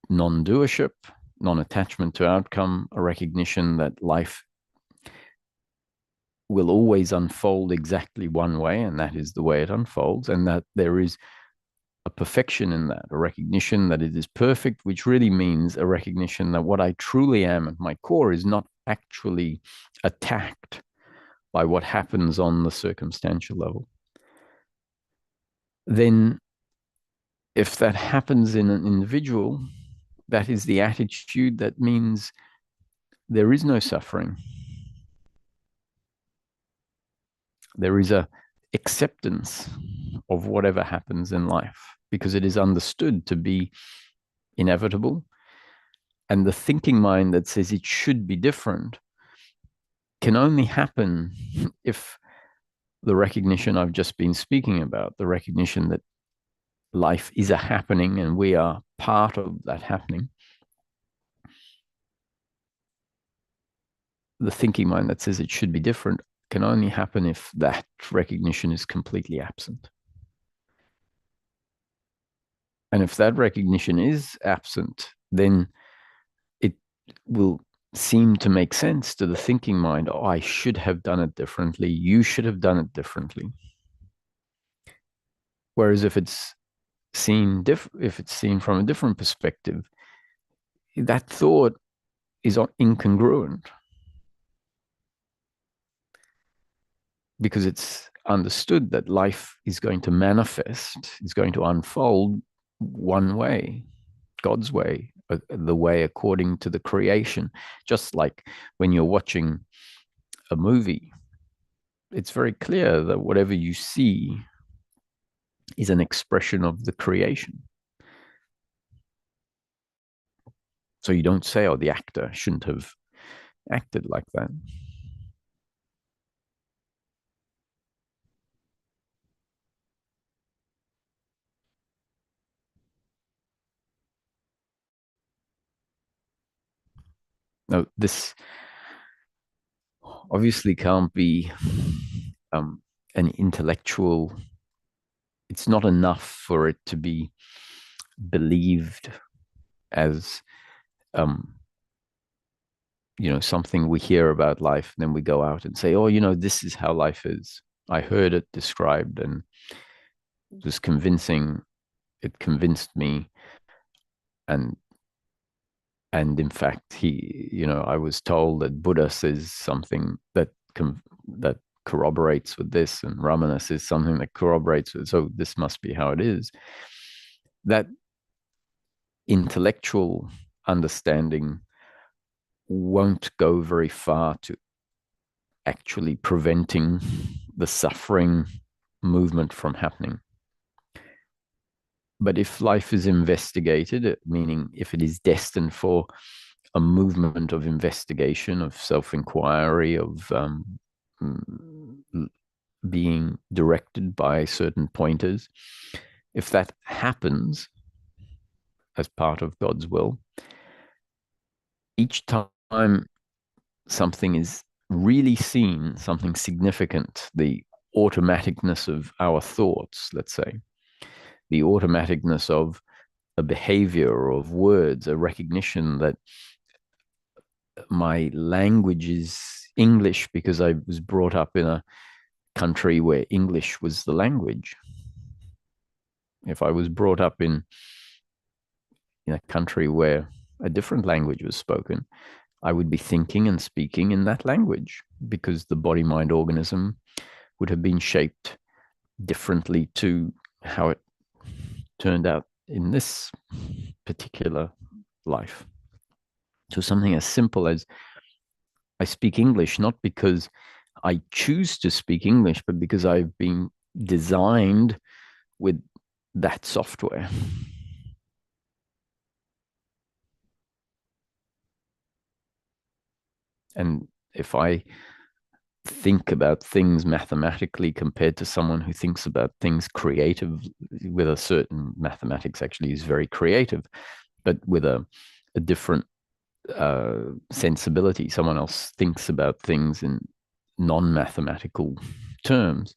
non-doership, non-attachment to outcome, a recognition that life will always unfold exactly one way, and that is the way it unfolds, and that there is a perfection in that, a recognition that it is perfect, which really means a recognition that what I truly am at my core is not actually attacked by what happens on the circumstantial level. Then if that happens in an individual, that is the attitude that means there is no suffering. There is a acceptance of whatever happens in life because it is understood to be inevitable. And the thinking mind that says it should be different can only happen if the recognition I've just been speaking about, the recognition that life is a happening and we are part of that happening. The thinking mind that says it should be different can only happen if that recognition is completely absent. And if that recognition is absent, then it will seem to make sense to the thinking mind. Oh, I should have done it differently. You should have done it differently. Whereas if it's seen from a different perspective, that thought is incongruent because it's understood that life is going to manifest, is going to unfold one way, God's way, the way according to the creation. Just like when you're watching a movie, it's very clear that whatever you see is an expression of the creation. So you don't say, oh, the actor shouldn't have acted like that. No, this obviously can't be an intellectual. It's not enough for it to be believed as um, something we hear about life, and then we go out and say, oh, this is how life is. I heard it described and it was convincing. It convinced me, and in fact, I was told that Buddha says something that corroborates with this, and Ramana says something that corroborates with. So this must be how it is. That intellectual understanding won't go very far to actually preventing the suffering movement from happening. But if life is investigated, meaning if it is destined for a movement of investigation, of self-inquiry, of being directed by certain pointers, if that happens as part of God's will, each time something is really seen, something significant, the automaticness of our thoughts, let's say, the automaticness of a behavior or of words, a recognition that my language is English because I was brought up in a country where English was the language. If I was brought up in a country where a different language was spoken, I would be thinking and speaking in that language because the body mind organism would have been shaped differently to how it turned out in this particular life. So something as simple as I speak English not because I choose to speak English, but because I've been designed with that software. And if I think about things mathematically compared to someone who thinks about things creative with a certain mathematics actually is very creative, but with a different sensibility. Someone else thinks about things in non-mathematical terms.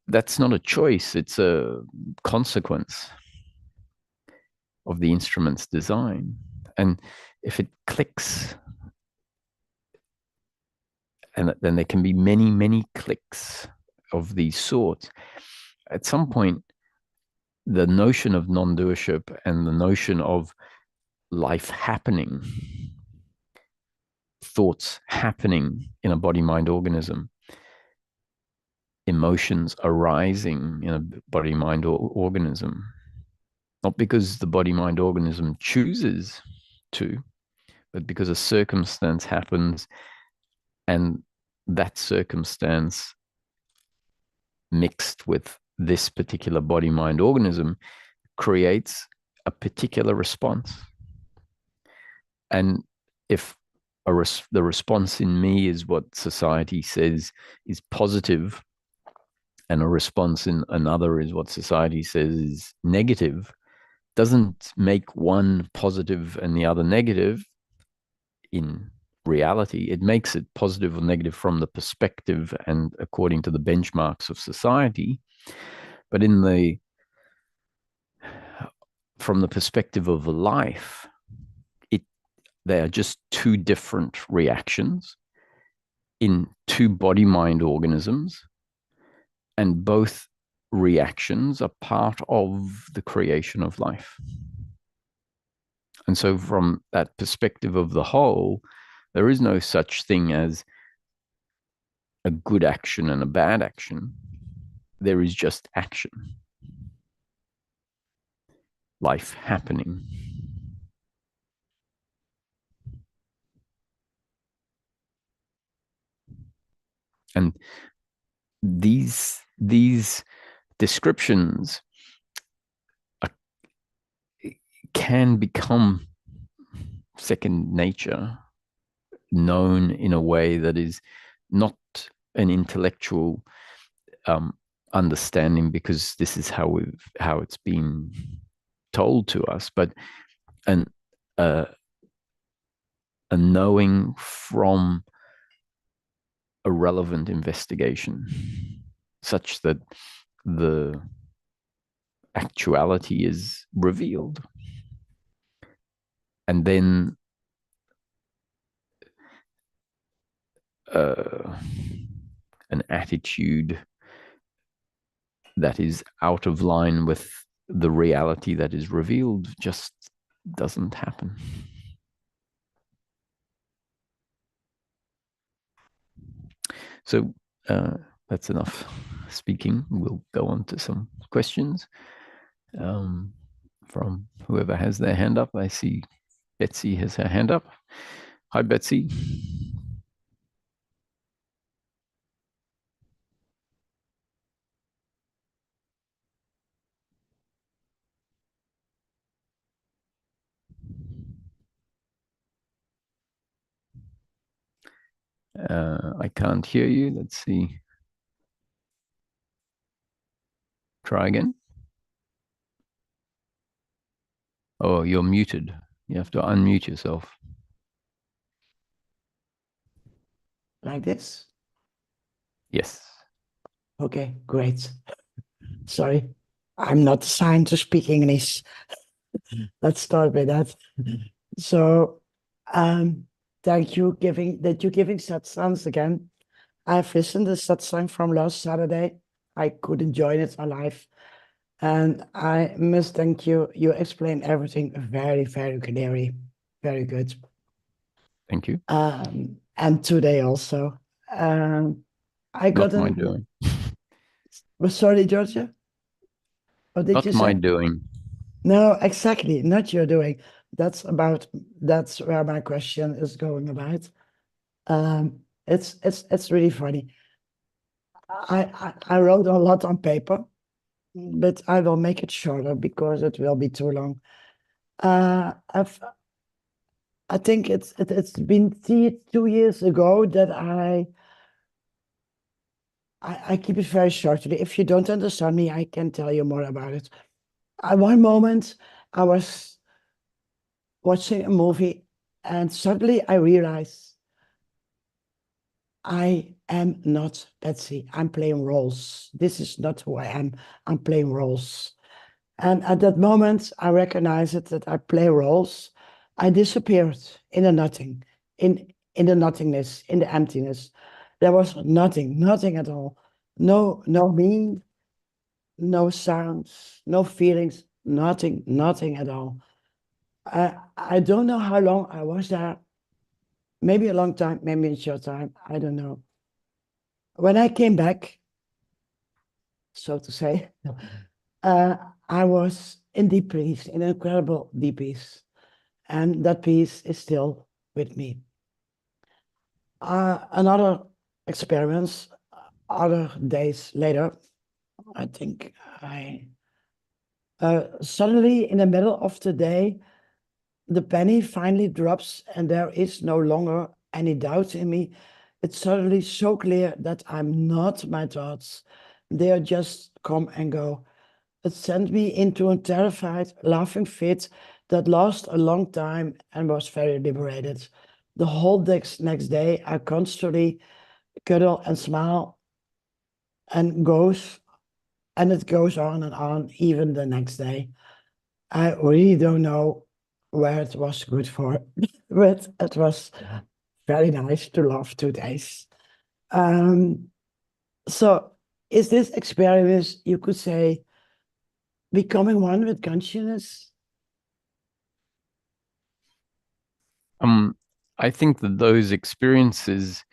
That's not a choice. It's a consequence of the instrument's design. And if it clicks, and then there can be many, many clicks of these sorts, at some point, the notion of non-doership and the notion of life happening, thoughts happening in a body-mind organism, emotions arising in a body-mind organism, not because the body-mind organism chooses to, but because a circumstance happens, and that circumstance mixed with this particular body-mind organism creates a particular response. And if the response in me is what society says is positive, and a response in another is what society says is negative, doesn't make one positive and the other negative in reality. It makes it positive or negative from the perspective and according to the benchmarks of society. But from the perspective of life, they are just two different reactions in two body-mind organisms, and both reactions are part of the creation of life. And so from that perspective of the whole, there is no such thing as a good action and a bad action. There is just action. life happening. And these descriptions are, can become second nature, known in a way that is not an intellectual understanding because this is how it's been told to us, but an a knowing from a relevant investigation, such that the actuality is revealed, and then an attitude that is out of line with the reality that is revealed just doesn't happen. So that's enough speaking. We'll go on to some questions from whoever has their hand up. I see Betsy has her hand up. Hi, Betsy. I can't hear you. Let's see. Try again. Oh, you're muted. You have to unmute yourself. Like this? Yes. Okay, great. Sorry, I'm not assigned to speak English. Let's start with that. So, thank you that you're giving satsangs again. I've listened to satsang from last Saturday. I couldn't join it live. And I must thank you. You explained everything very, very clearly. Very good. Thank you. And today also. I got Not my doing. Sorry, Georgia. What did you Not my say? doing. No, exactly. Not your doing. That's where my question is going about. It's really funny. I wrote a lot on paper, but I will make it shorter because it will be too long. I think it's been 2 years ago that I keep it very shortly. If you don't understand me, I can tell you more about it. At one moment, I was watching a movie, and suddenly I realized I am not Betsy. I'm playing roles. This is not who I am. I'm playing roles. And at that moment, I recognized it, that I play roles. I disappeared in the nothing, in the nothingness, in the emptiness. There was nothing, nothing at all. No me, no sounds, no feelings, nothing, nothing at all. I don't know how long I was there. Maybe a long time, maybe a short time. I don't know. When I came back, so to say, uh, I was in deep peace, in incredible deep peace. And that peace is still with me. Another experience, other days later, I think I suddenly in the middle of the day, the penny finally drops and there is no longer any doubt in me. It's suddenly so clear that I'm not my thoughts. They are just come and go. It sent me into a terrified, laughing fit that lasted a long time and was very liberated. The whole next day, I constantly cuddle and smile and it goes on, even the next day. I really don't know where it was good for, but it was very nice to laugh 2 days. Um, so is this experience, you could say, becoming one with consciousness? I think that those experiences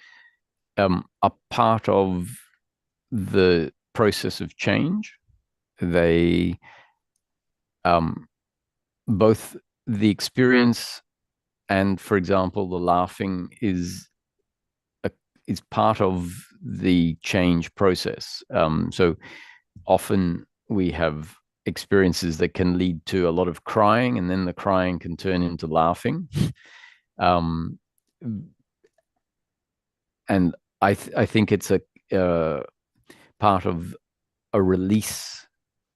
are part of the process of change. They both the experience and, for example, the laughing is part of the change process. So often we have experiences that can lead to a lot of crying, and then the crying can turn into laughing. Um, and I think it's a part of a release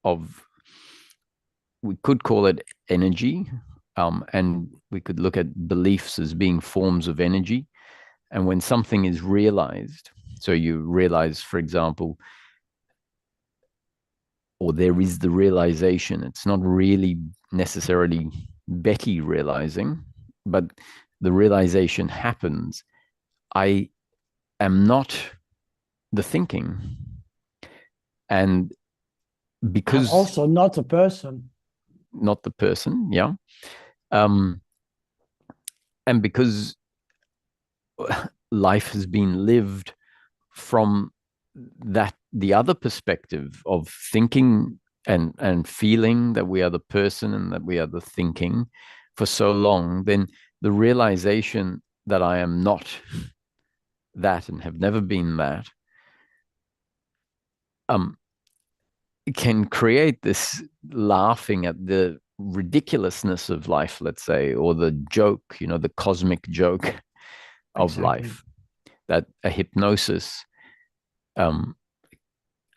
of, we could call it energy, and we could look at beliefs as being forms of energy. And when something is realized, so you realize, for example, or there is the realization, it's not really necessarily Betty realizing, but the realization happens. I am not the thinking. And I'm because also not a person. not the person, yeah. Um, and because life has been lived from that, the other perspective of thinking and feeling that we are the person and that we are the thinking for so long, then the realization that I am not that and have never been that um, can create this laughing at the ridiculousness of life, let's say, or the joke, the cosmic joke of Exactly. life, that a hypnosis um,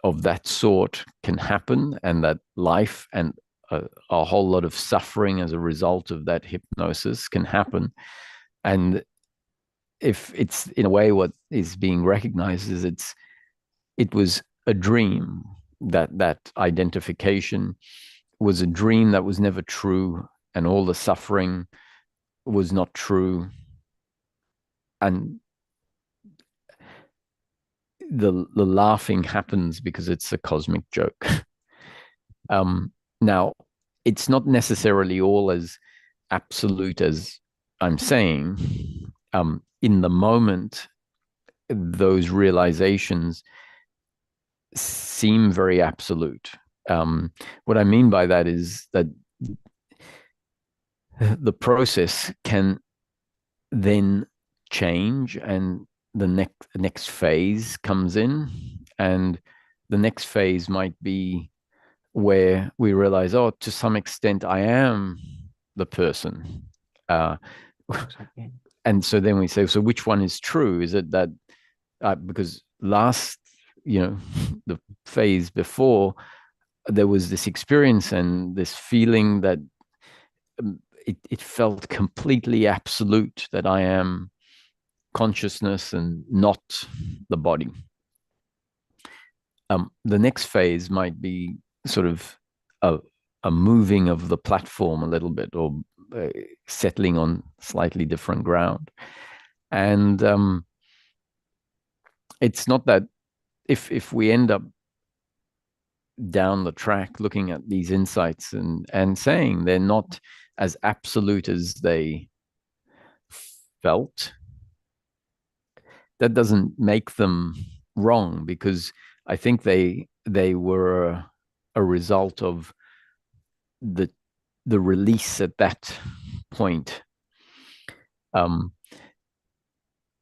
of that sort can happen, and that life and a whole lot of suffering as a result of that hypnosis can happen. And if it's in a way what is being recognized is it was a dream, that identification was a dream that was never true, and all the suffering was not true, and the laughing happens because it's a cosmic joke. Now, it's not necessarily all as absolute as I'm saying. In the moment, those realizations seem very absolute. What I mean by that is that the process can then change, and the next phase comes in, and the next phase might be where we realize, oh, to some extent, I am the person. Uh, Exactly. and so then we say, so which one is true? Is it that because last, the phase before, there was this experience and this feeling that it felt completely absolute, that I am consciousness and not the body. The next phase might be sort of a, a moving of the platform a little bit, or uh, settling on slightly different ground. And it's not that if we end up down the track looking at these insights and saying they're not as absolute as they felt, that doesn't make them wrong, because I think they were a result of the the release at that point. Um,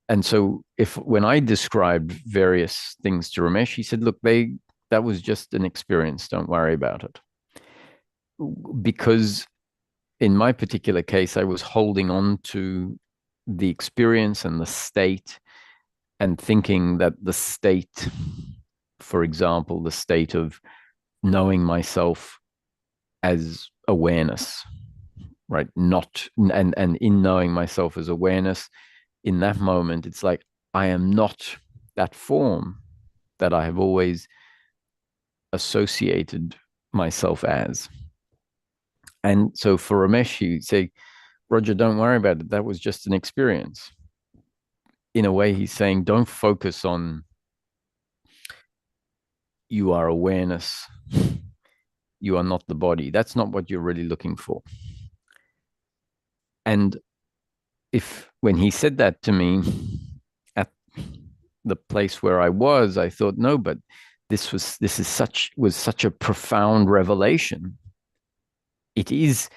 and so if when I described various things to Ramesh, he said, look, that was just an experience. Don't worry about it. Because in my particular case, I was holding on to the experience and the state, and thinking that the state, for example, the state of knowing myself as awareness, right? Not, and in knowing myself as awareness, in that moment, it's like I am not that form that I have always associated myself as. And so for Ramesh, you say, Roger, don't worry about it. That was just an experience. In a way, he's saying, don't focus on you are awareness, you are not the body. That's not what you're really looking for. And if when he said that to me at the place where I was, I thought, no, but this was such a profound revelation. It is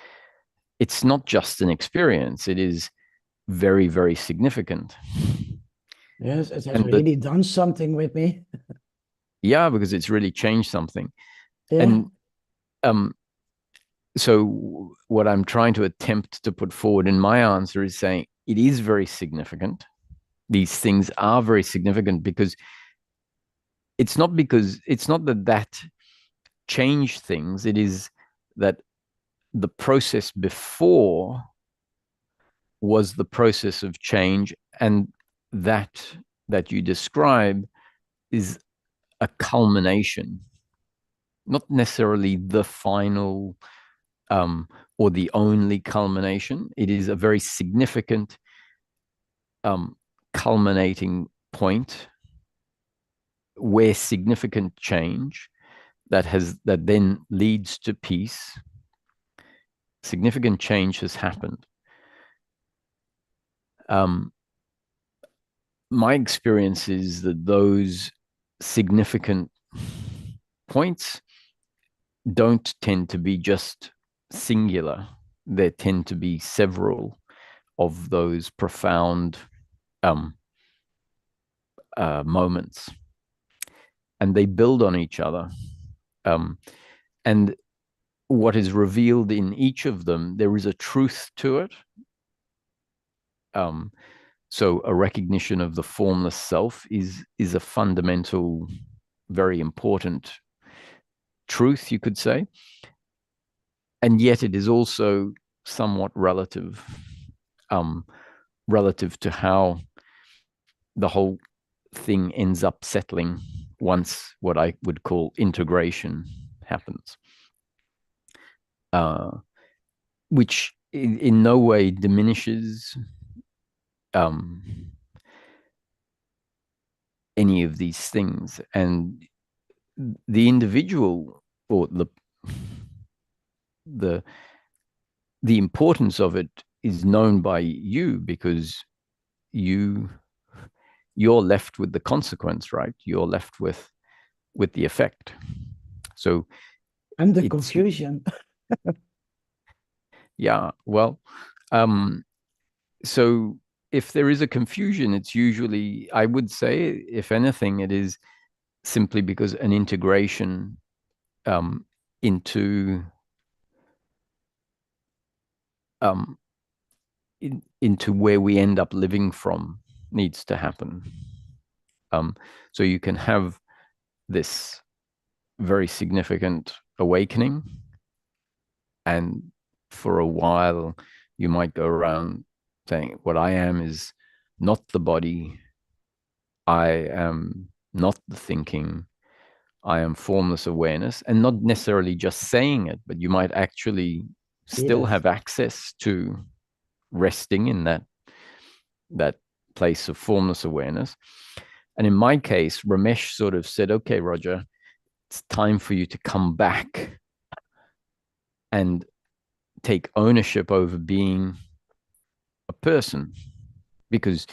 it's not just an experience, it is very, very significant. Yes, it has And that, really done something with me. yeah, because it's really changed something. Yeah. And um, so what I'm trying to attempt to put forward in my answer is saying it is very significant. These things are very significant because it's not that changed things. It is that the process before was the process of change, and that you describe is a culmination, not necessarily the final or the only culmination. It is a very significant culminating point where significant change that then leads to peace. Significant change has happened. My experience is that those significant points don't tend to be just singular. There tend to be several of those profound um, moments, and they build on each other. And what is revealed in each of them, there is a truth to it. So a recognition of the formless self is a fundamental, very important truth, you could say. And yet it is also somewhat relative to how the whole thing ends up settling once what I would call integration happens, which in no way diminishes um, any of these things. And the individual, or the the importance of it is known by you, because you you're left with the consequence, right? You're left with the effect. So And the it's, confusion. yeah, well, um so if there is a confusion, it's usually, I would say, if anything, it is simply because an integration um into um into where we end up living from needs to happen. So you can have this very significant awakening, and for a while you might go around saying, what I am is not the body, I am not the thinking, I am formless awareness, and not necessarily just saying it, but you might actually Feel still it. have access to resting in that place of formless awareness. And in my case, Ramesh sort of said, okay, Roger, it's time for you to come back and take ownership over being a person, because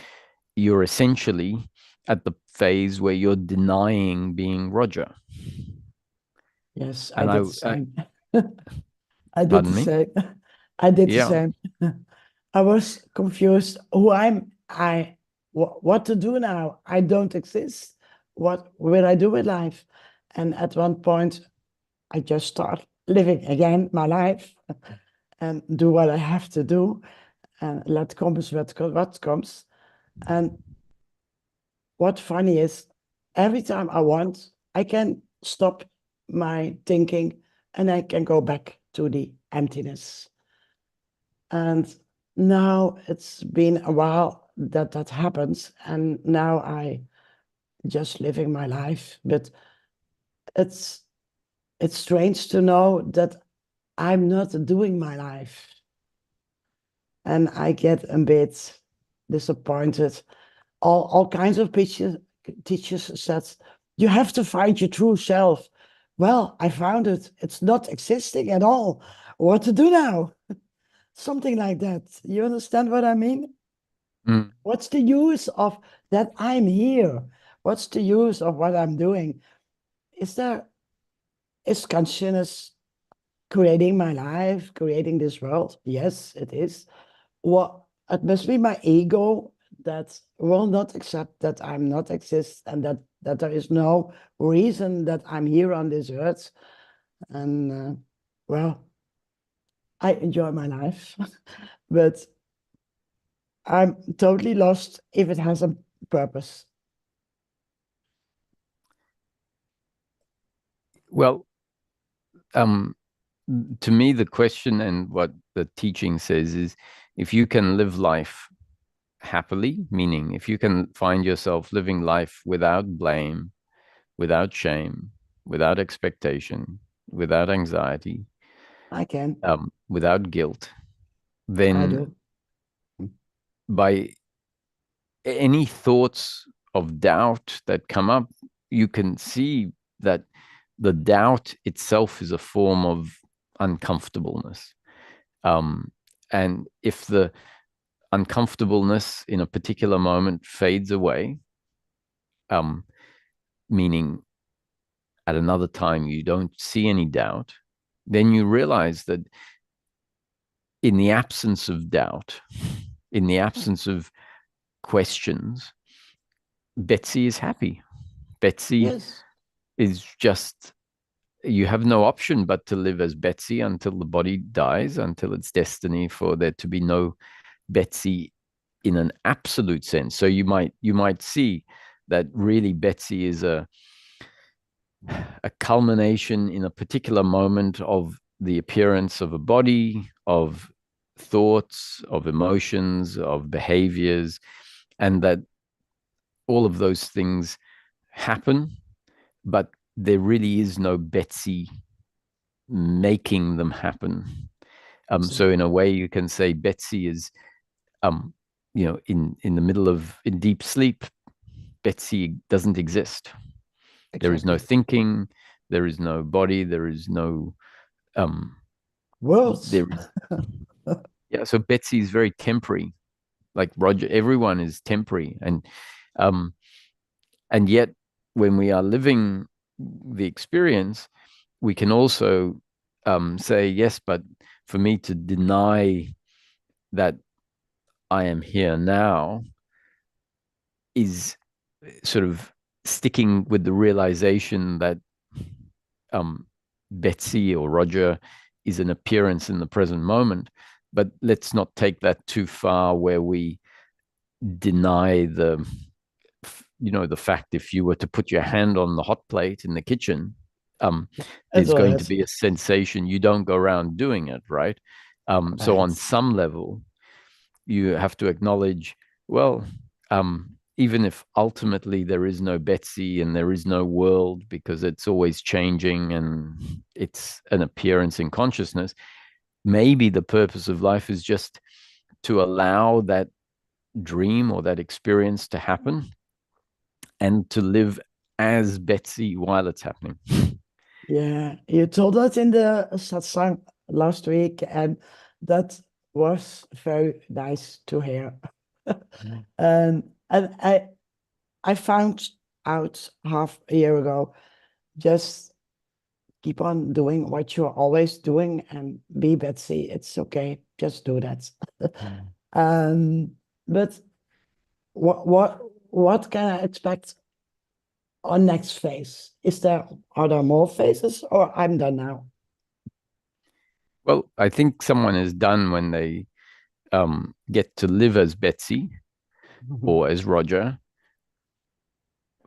you're essentially at the phase where you're denying being Roger. Yes, I And did the same. I did the pardon me? same. I did the Yeah. same. I was confused. Who am I? What to do now? I don't exist. What will I do with life? And at one point, I just start living again my life and do what I have to do and let comes what comes. And what funny is, every time I want, I can stop my thinking and I can go back to the emptiness. And now it's been a while that that happens, and now I just living my life. But it's it's strange to know that I'm not doing my life, and I get a bit disappointed. All kinds of teachers said, you have to find your true self. Well, I found it. It's not existing at all. What to do now? Something like that. You understand what I mean? Mm. What's the use of that I'm here? What's the use of what I'm doing? Is consciousness creating my life, creating this world. Yes, it is. What it must be my ego that will not accept that I'm not exist and that there is no reason that I'm here on this earth. And well, I enjoy my life, but I'm totally lost if it has a purpose. Well, to me, the question and what the teaching says is if you can live life happily, meaning if you can find yourself living life without blame, without shame, without expectation, without anxiety, I can. without guilt, I then do. by any thoughts of doubt that come up, you can see that the doubt itself is a form of uncomfortableness. Um, and if the uncomfortableness in a particular moment fades away, um, meaning at another time you don't see any doubt, then you realize that in the absence of doubt, in the absence of questions, Betsy is happy. Betsy Yes, is just, you have no option but to live as Betsy until the body dies, until it's destiny for there to be no Betsy in an absolute sense. So you might see that really Betsy is a culmination in a particular moment of the appearance of a body, of thoughts, of emotions, of behaviors, and that all of those things happen, but there really is no Betsy making them happen. So in a exactly. way, you can say Betsy is, um, in the middle of in deep sleep, Betsy doesn't exist. There is no Exactly. thinking, there is no body, there is no um, Worlds. there is yeah. So Betsy is very temporary. Like Roger, everyone is temporary, um, and yet when we are living the experience, we can also say yes, but for me to deny that I am here now is sort of sticking with the realization that um, Betsy or Roger is an appearance in the present moment. But let's not take that too far where we deny the fact if you were to put your hand on the hot plate in the kitchen, It there's will going to hurt. be a sensation. You don't go around doing it, right? So on Right. some level, you have to acknowledge, well, even if ultimately there is no Betsy and there is no world because it's always changing and it's an appearance in consciousness, maybe the purpose of life is just to allow that dream or that experience to happen and to live as Betsy while it's happening. Yeah, you told us in the satsang last week, and that was very nice to hear. And I found out half a year ago, just keep on doing what you're always doing and be Betsy. It's okay. Just do that. Um, but what can I expect on next phase? Are there more phases or I'm done now? Well, I think someone is done when they get to live as Betsy Mhm. or as Roger,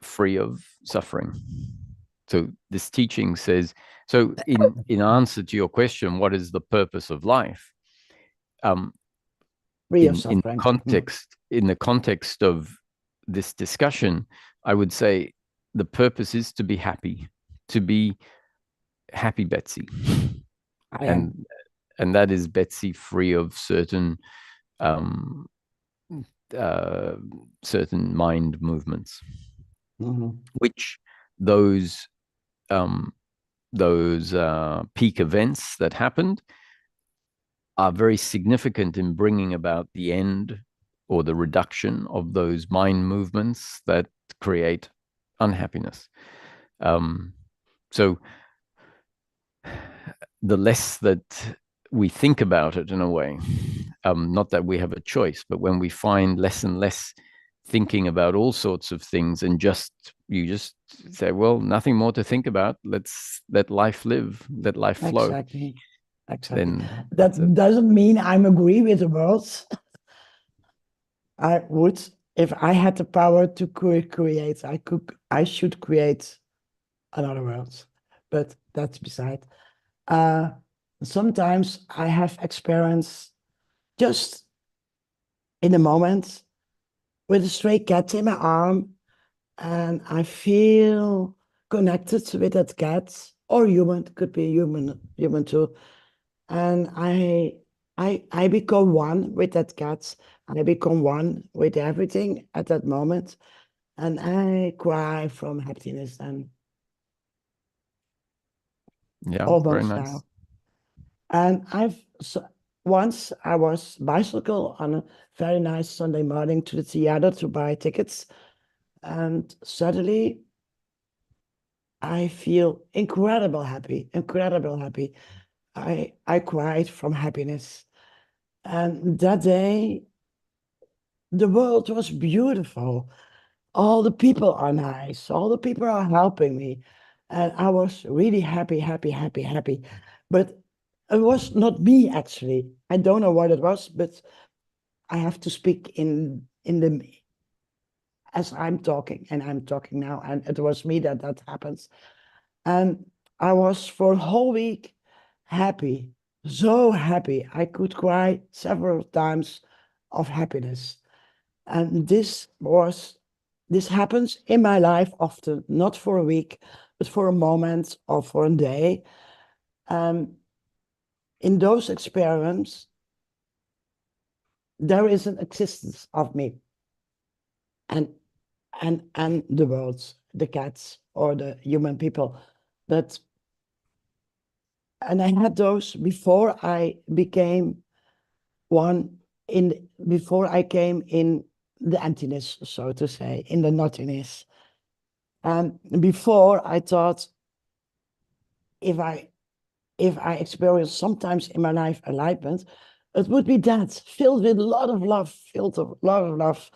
free of suffering. So this teaching says, so in answer to your question, what is the purpose of life? Um, Free of in suffering. the context of this discussion, I would say the purpose is to be happy Betsy, I am. and that is Betsy free of um, uh, certain mind movements, Mhm. which those um, peak events that happened are very significant in bringing about the end or the reduction of those mind movements that create unhappiness. Um, so the less that we think about it in a way. Not that we have a choice, but when we find less and less thinking about all sorts of things, and you just say, well, nothing more to think about. Let's let life live, let life flow. Exactly. Exactly. Then That doesn't mean I'm agree with the words. I would, if I had the power to create, I should create another world. But that's beside. Uh, Sometimes I have experience just in a moment with a stray cat in my arm, and I feel connected with that cat or human, could be human too. And I become one with that cat. I become one with everything at that moment, and I cry from happiness and yeah, very almost nice. now. And once I was bicycle on a very nice Sunday morning to the theater to buy tickets, and suddenly I feel incredible happy, incredible happy. I cried from happiness. And that day, the world was beautiful. All the people are nice. All the people are helping me. And I was really happy, happy, happy, happy. But it was not me actually. I don't know what it was, but I have to speak in the as I'm talking, and I'm talking now, and it was me that happens. And I was for a whole week happy, so happy. I could cry several times of happiness. And this happens in my life often, not for a week, but for a moment or for a day. In those experiments, there is an existence of me and and the worlds, the cats or the human people. But and I had those before I became one before I came in the emptiness, so to say, in the nothingness. And before I thought if I if I experience sometimes in my life enlightenment, it would be that filled with a lot of love, filled with a lot of love.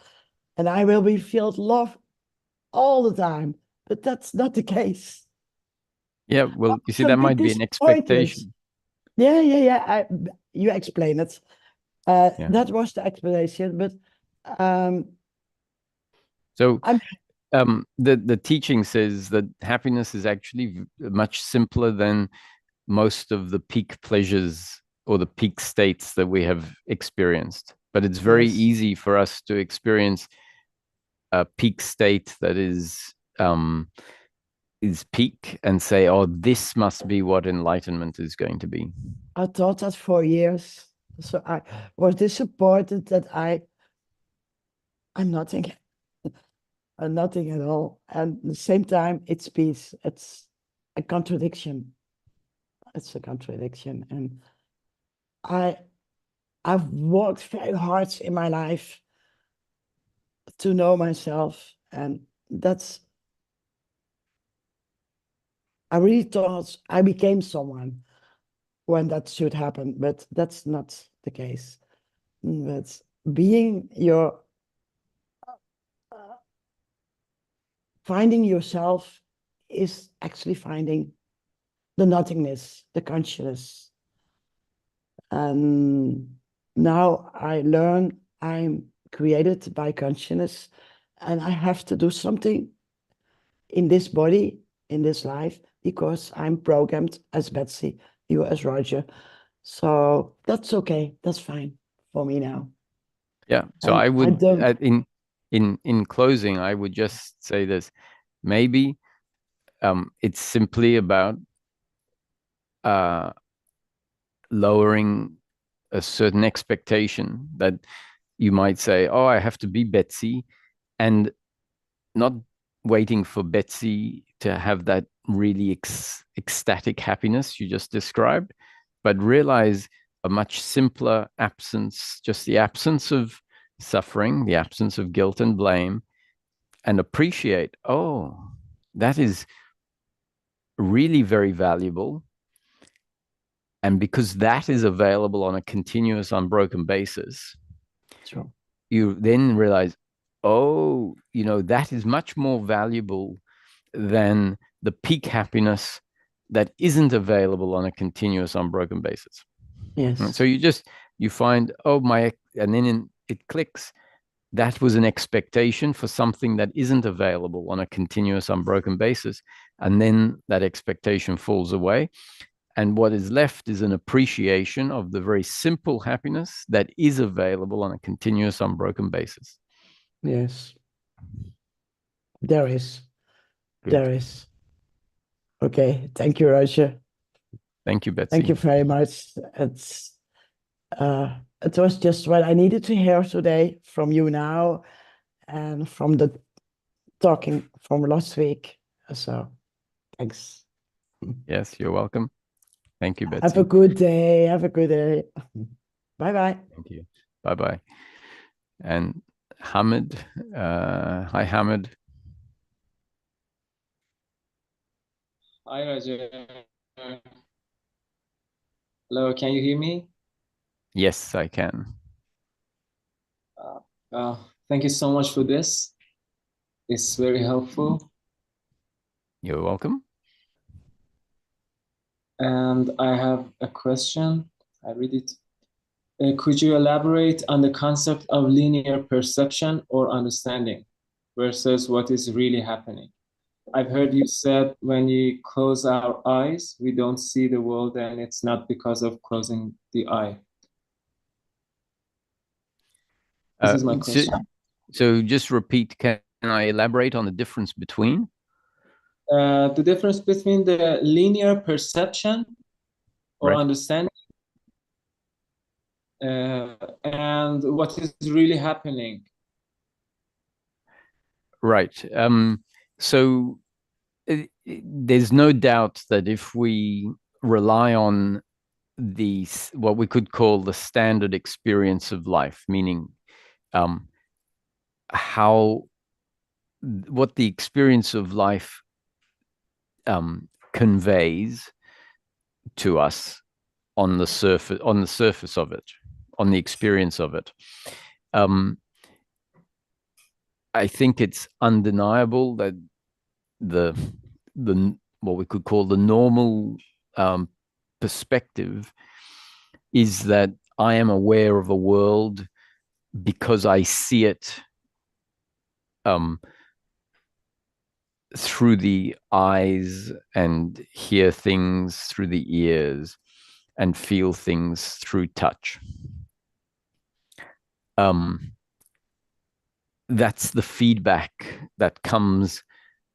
And I will be filled love all the time. But that's not the case. Yeah, I well, you was see, a that bit might be an disappointed. expectation. Yeah, yeah, yeah. You explain it. Yeah. That was the explanation, but um, So I'm the teaching says that happiness is actually much simpler than most of the peak pleasures or the peak states that we have experienced. But it's very yes. easy for us to experience a peak state that is peak and say, "Oh, this must be what enlightenment is going to be." I thought that for years. So I was disappointed that I'm nothing. Nothing at all. And at the same time, it's peace. It's a contradiction. It's a contradiction. And I I've worked very hard in my life to know myself. And that's I really thought I became someone when that should happen, but that's not the case. But being your finding yourself is actually finding the nothingness, the consciousness. And now I learn I'm created by consciousness and I have to do something in this body, in this life, because I'm programmed as Betsy, you as Roger. So that's okay. That's fine for me now. Yeah. So And I I would, don't, in closing, I would just say this: maybe it's simply about uh, lowering a certain expectation that you might say, "Oh, I have to be Betsy," and not waiting for Betsy to have that really ecstatic happiness you just described, but realize a much simpler absence, just the absence of suffering, the absence of guilt and blame, and appreciate, oh, that is really very valuable. And because that is available on a continuous, unbroken basis, Sure. you then realize, oh, that is much more valuable than the peak happiness that isn't available on a continuous, unbroken basis. And Yes. so you find, and then it clicks. That was an expectation for something that isn't available on a continuous, unbroken basis. And then that expectation falls away. And what is left is an appreciation of the very simple happiness that is available on a continuous, unbroken basis. Yes. There is. Good. There is. Okay. Thank you, Roger. Thank you, Thank Betsy. you very much. It was just what I needed to hear today from you now and from the talking from last week. So thanks. Yes, you're welcome. Thank you, Have a Betsy. good day. Have a good day. Bye bye. Thank you. Bye-bye. And Hamid, hi, Hamid. Hi, Roger. Hello, can you hear me? Yes, I can. Thank you so much for this. It's very helpful. You're welcome. And I have a question. I read it. Could you elaborate on the concept of linear perception or understanding versus what is really happening? I've heard you said when you close our eyes, we don't see the world, and it's not because of closing the eye. This is my question. So just repeat, can I elaborate on the difference between? The difference between the linear perception or Right. understanding and what is really happening. Right. So there's no doubt that if we rely on what we could call the standard experience of life, meaning what the experience of life conveys to us on the surface of it, on the experience of it. I think it's undeniable that the what we could call the normal perspective is that I am aware of a world because I see it through the eyes and hear things through the ears and feel things through touch. That's the feedback that comes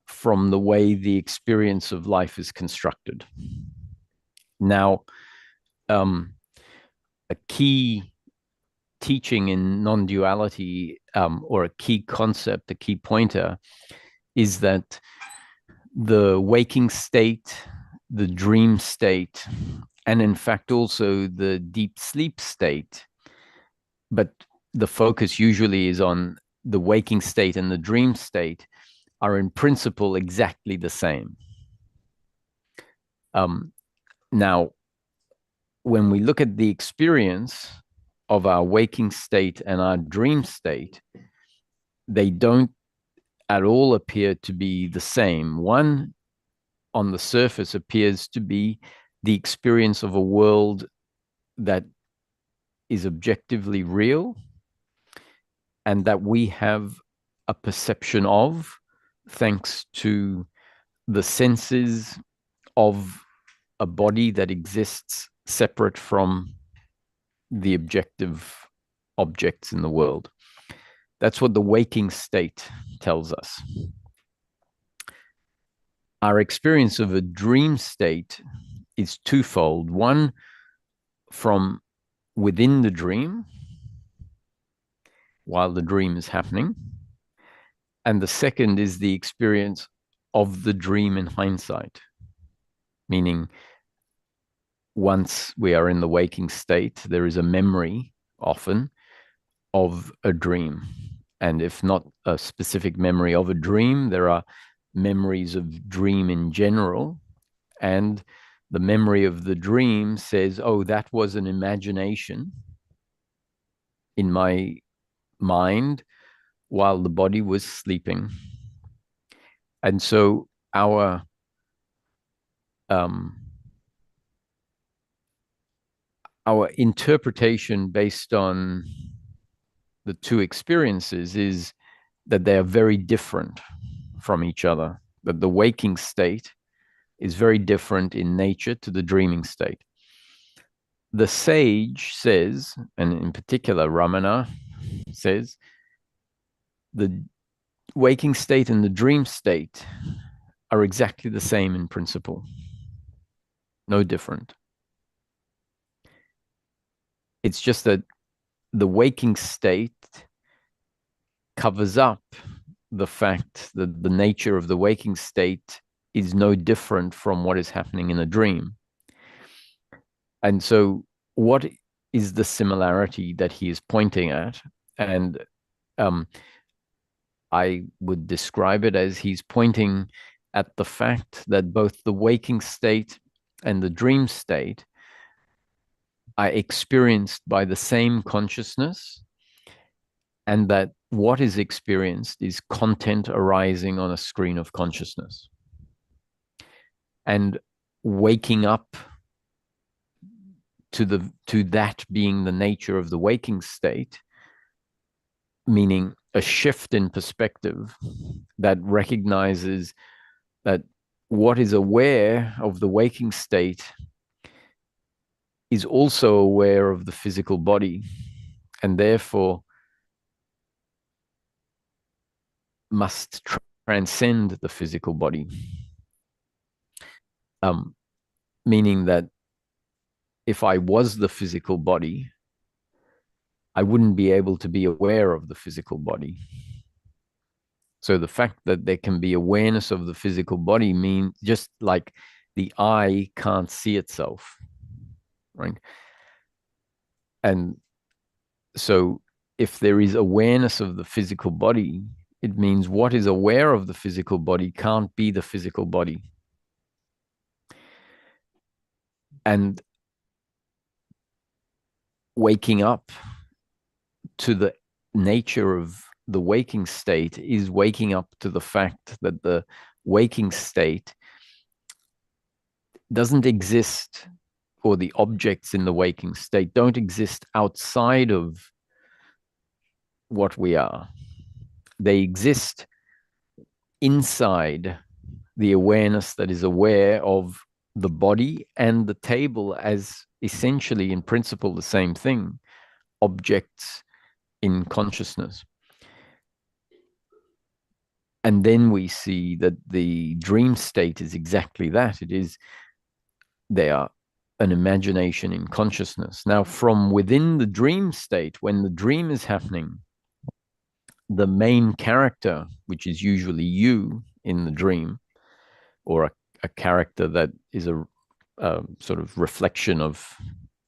from the way the experience of life is constructed. Now, a key teaching in non-duality, or a key concept, a key pointer, is that the waking state, the dream state, and in fact also the deep sleep state, but the focus usually is on the waking state and the dream state, are in principle exactly the same. Now, when we look at the experience of our waking state and our dream state, they don't at all appear to be the same. One, on the surface, appears to be the experience of a world that is objectively real and that we have a perception of thanks to the senses of a body that exists separate from the objective objects in the world. That's what the waking state tells us. Our experience of a dream state is twofold. One, from within the dream, while the dream is happening. And the second is the experience of the dream in hindsight, meaning once we are in the waking state, there is a memory often of a dream. And if not a specific memory of a dream, there are memories of dream in general. And the memory of the dream says, oh, that was an imagination in my mind while the body was sleeping. And so our interpretation based on the two experiences is that they are very different from each other, that the waking state is very different in nature to the dreaming state. The sage says, and in particular Ramana says, the waking state and the dream state are exactly the same in principle, no different. It's just that the waking state covers up the fact that the nature of the waking state is no different from what is happening in a dream. And so what is the similarity that he is pointing at? And I would describe it as he's pointing at the fact that both the waking state and the dream state are experienced by the same consciousness, and that what is experienced is content arising on a screen of consciousness. And waking up to that being the nature of the waking state, meaning a shift in perspective that recognizes that what is aware of the waking state is also aware of the physical body, and therefore must transcend the physical body. Meaning that if I was the physical body, I wouldn't be able to be aware of the physical body. So the fact that there can be awareness of the physical body means just like the eye can't see itself, right? And so if there is awareness of the physical body, it means what is aware of the physical body can't be the physical body. And waking up to the nature of the waking state is waking up to the fact that the waking state doesn't exist, or the objects in the waking state don't exist outside of what we are. They exist inside the awareness that is aware of the body and the table as essentially, in principle, the same thing, objects in consciousness. And then we see that the dream state is exactly that. They are an imagination in consciousness. Now, from within the dream state, when the dream is happening, the main character, which is usually you in the dream, or a character that is a sort of reflection of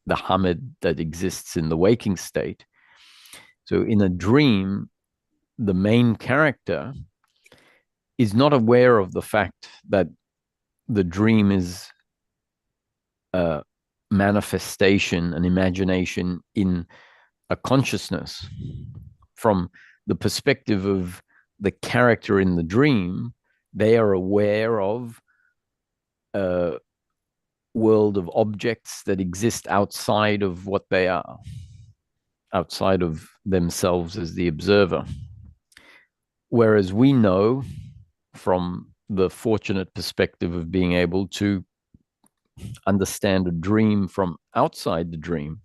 the Hamid that exists in the waking state. So in a dream, the main character is not aware of the fact that the dream is a manifestation, an imagination in a consciousness. From the perspective of the character in the dream, they are aware of a world of objects that exist outside of what they are, outside of themselves as the observer. Whereas we know from the fortunate perspective of being able to understand a dream from outside the dream,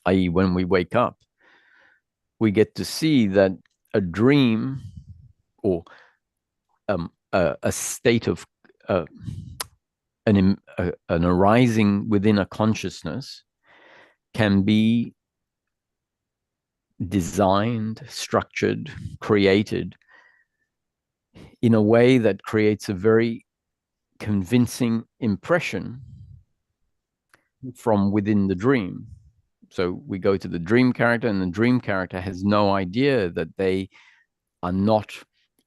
i.e., when we wake up, we get to see that a dream, or a state of an arising within a consciousness, can be designed, structured, created in a way that creates a very convincing impression from within the dream. So we go to the dream character, and the dream character has no idea that they are not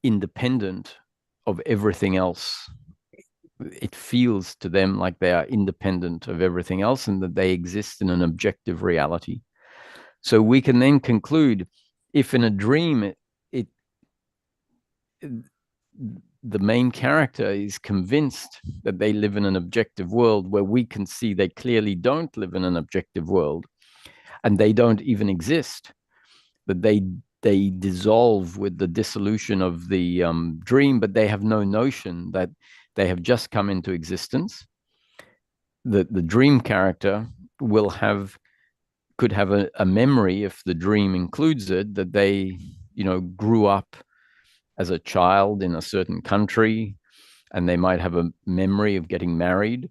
independent of everything else it feels to them like they are independent of everything else and that they exist in an objective reality. So we can then conclude, if in a dream the main character is convinced that they live in an objective world where we can see they clearly don't live in an objective world and they don't even exist, that they dissolve with the dissolution of the dream, but they have no notion that they have just come into existence. The dream character could have a memory, if the dream includes it, that they grew up as a child in a certain country, and they might have a memory of getting married,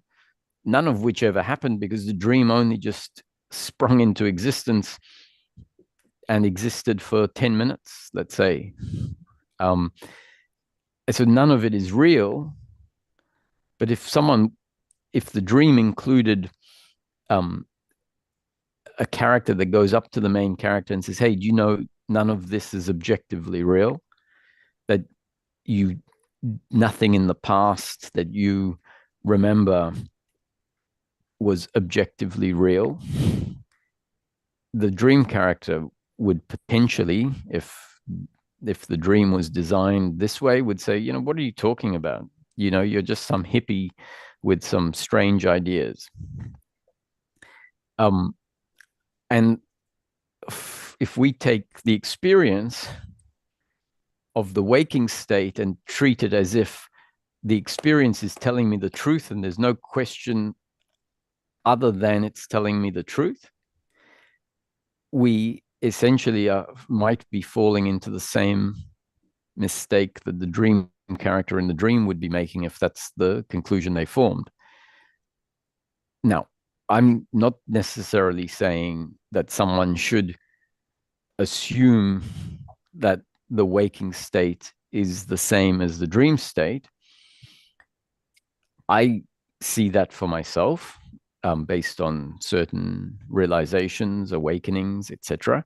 none of which ever happened because the dream only just sprung into existence and existed for 10 minutes, let's say. So none of it is real. But if the dream included a character that goes up to the main character and says, hey, do you know none of this is objectively real? That nothing in the past that you remember was objectively real. The dream character would potentially, if the dream was designed this way, would say, what are you talking about? You're just some hippie with some strange ideas. And if we take the experience of the waking state and treat it as if the experience is telling me the truth and there's no question other than it's telling me the truth, we essentially might be falling into the same mistake that the dream character in the dream would be making if that's the conclusion they formed. Now, I'm not necessarily saying that someone should assume that the waking state is the same as the dream state. I see that for myself, based on certain realizations, awakenings, etc.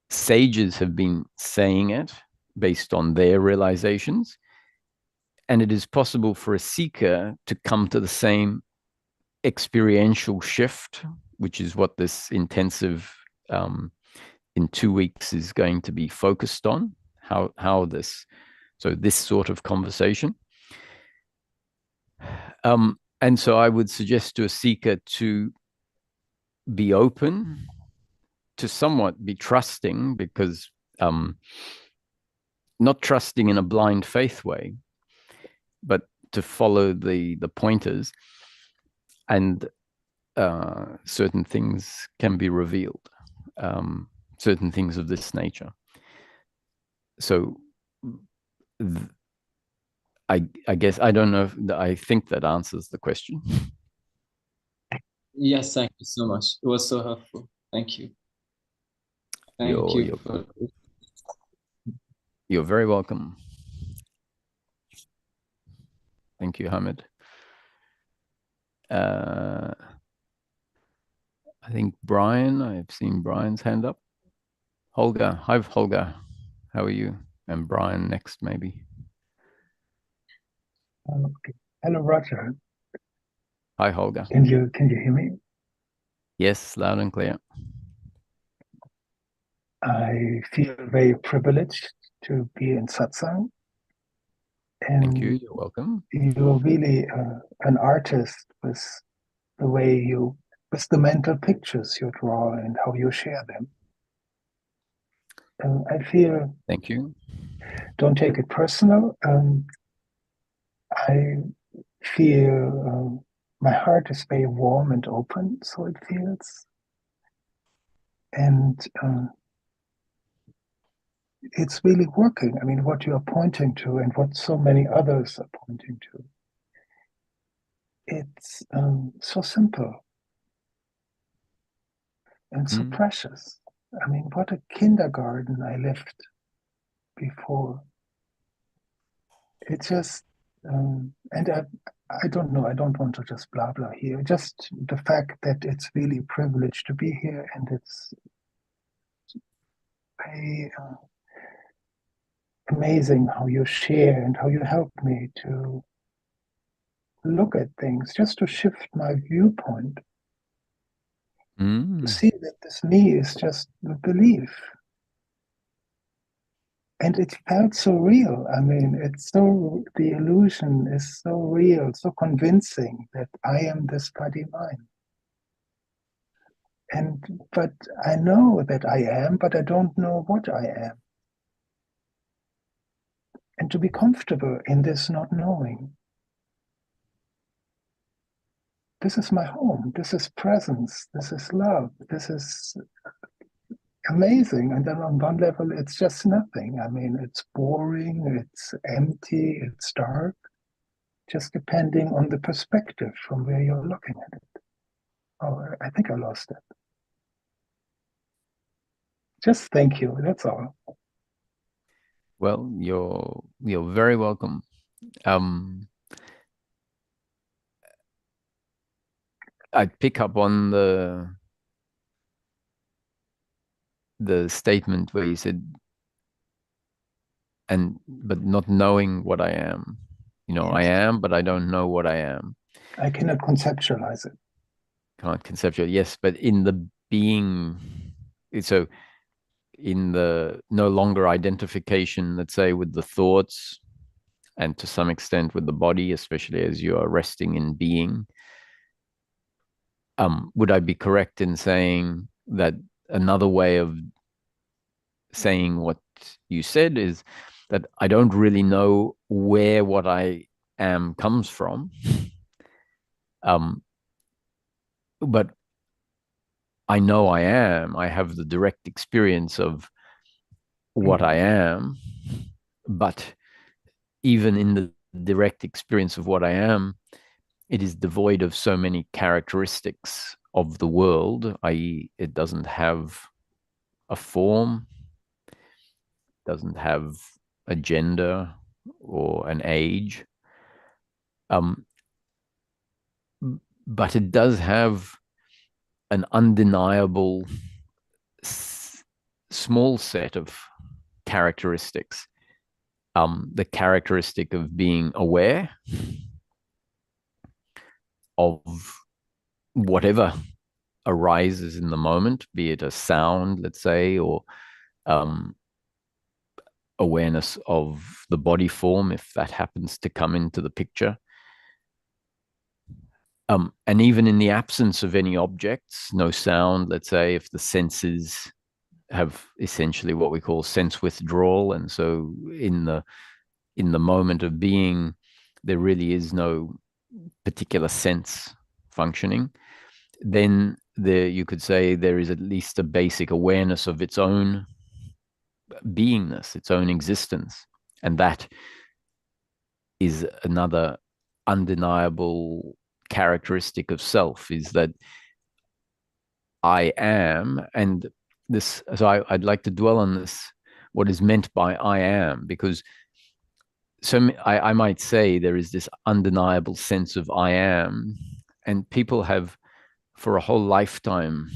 Sages have been saying it based on their realizations. And it is possible for a seeker to come to the same experiential shift, which is what this intensive in 2 weeks is going to be focused on, this sort of conversation. And so I would suggest to a seeker to be open, to somewhat be trusting, because not trusting in a blind faith way, but to follow the pointers, and certain things can be revealed, certain things of this nature. So I guess, I don't know, I think that answers the question. Yes, thank you so much. It was so helpful. Thank you. Thank you. You're very welcome. Thank you, Hamid. I think Brian, I've seen Brian's hand up. Holger, hi Holger, how are you? And Brian next, maybe. Okay. Hello, Roger. Hi, Holger. Can you hear me? Yes, loud and clear. I feel very privileged to be in satsang. And thank you. You're welcome. You're really an artist with the mental pictures you draw and how you share them. I feel. Thank you. Don't take it personal. I feel my heart is very warm and open, so it feels. And it's really working. I mean, what you're pointing to and what so many others are pointing to, it's so simple and so precious. I mean, what a kindergarten I lived before. It's just, and I don't know, I don't want to just blah, blah here. Just the fact that it's really a privilege to be here, and it's very amazing how you share and how you help me to look at things, just to shift my viewpoint, to see that this me is just the belief. And it felt so real. I mean, the illusion is so real, so convincing that I am this body mind. But I know that I am, but I don't know what I am. And to be comfortable in this not knowing. This is my home. This is presence. This is love. This is amazing. And then on one level, it's just nothing. I mean, it's boring, it's empty, it's dark, just depending on the perspective from where you're looking at it. Oh, I think I lost it. Just thank you. That's all. Well, you're very welcome. I'd pick up on the statement where you said, but not knowing what I am. You know, yes. I am, but I don't know what I am. I cannot conceptualize it. Can't conceptualize, yes, but in the being, so in the no longer identification, let's say, with the thoughts, and to some extent with the body, especially as you are resting in being, would I be correct in saying that another way of saying what you said is that I don't really know where what I am comes from, but I know I am. I have the direct experience of what I am, but even in the direct experience of what I am, it is devoid of so many characteristics of the world, i.e., it doesn't have a form, doesn't have a gender or an age, but it does have an undeniable small set of characteristics. The characteristic of being aware of whatever arises in the moment, be it a sound, let's say, or awareness of the body form, if that happens to come into the picture. And even in the absence of any objects, no sound, let's say, if the senses have essentially what we call sense withdrawal, and so in the moment of being, there really is no particular sense functioning, then you could say there is at least a basic awareness of its own beingness, its own existence. And that is another undeniable characteristic of self, is that I am, and this, so I'd like to dwell on this, what is meant by I am, because I might say there is this undeniable sense of I am, and people have for a whole lifetime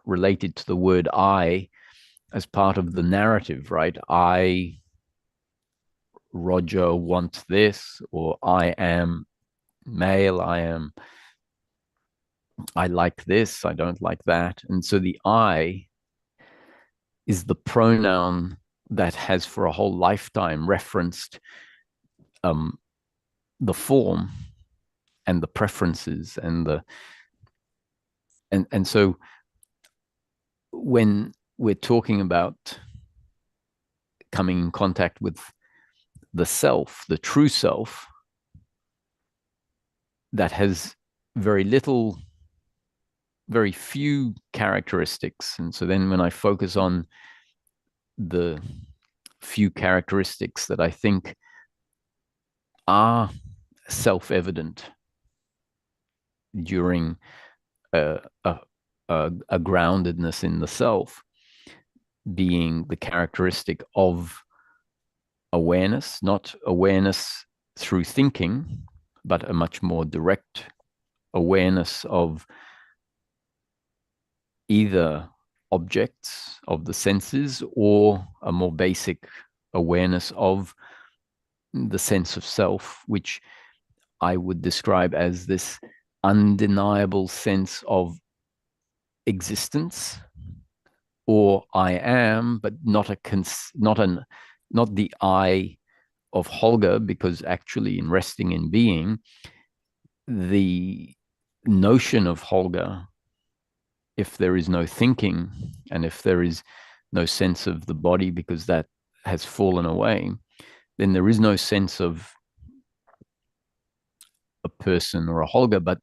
related to the word I as part of the narrative, right? I, Roger, want this, or I am male, I like this, I don't like that. And so the I is the pronoun that has for a whole lifetime referenced the form and the preferences and so when we're talking about coming in contact with the self, the true self, that has very few characteristics. And so then when I focus on the few characteristics that I think are self-evident during a groundedness in the self, being the characteristic of awareness, not awareness through thinking, but a much more direct awareness of either objects of the senses or a more basic awareness of the sense of self, which I would describe as this undeniable sense of existence, or I am, but not the I of Holger, because actually in resting in being, the notion of Holger, if there is no thinking and if there is no sense of the body because that has fallen away, then there is no sense of a person or a Holger, but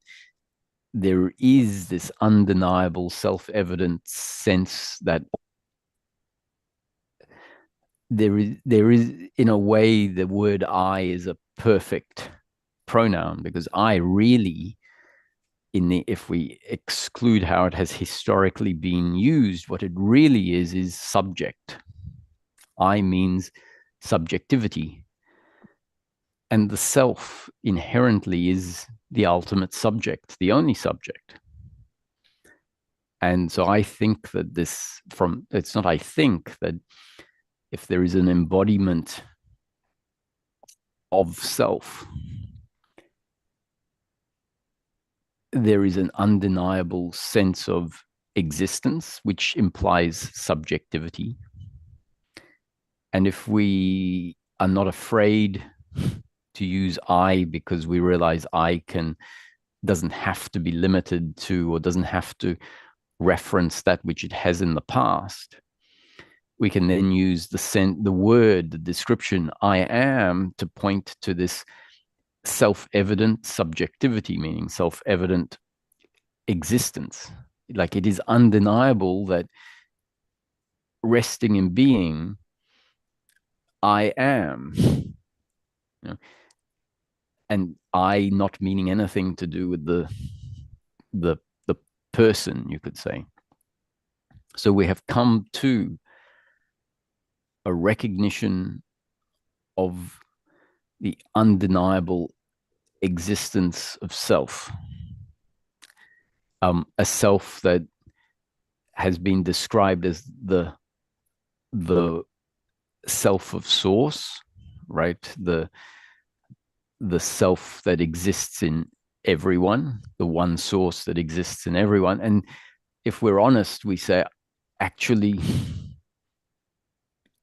there is this undeniable self-evident sense that there is in a way the word I is a perfect pronoun, because I really, if we exclude how it has historically been used, what it really is subject. I means subjectivity. And the self inherently is the ultimate subject, the only subject. And so I think that it's not I think that if there is an embodiment of self, there is an undeniable sense of existence, which implies subjectivity. And if we are not afraid to use I because we realize I doesn't have to be limited to, or doesn't have to reference that which it has in the past, we can then use the word, the description I am, to point to this self-evident subjectivity, meaning self-evident existence. Like, it is undeniable that resting in being, I am, you know, and I not meaning anything to do with the person, you could say. So we have come to a recognition of the undeniable existence of self, a self that has been described as the self of source, right? The self that exists in everyone, the one source that exists in everyone. And if we're honest, we say, actually,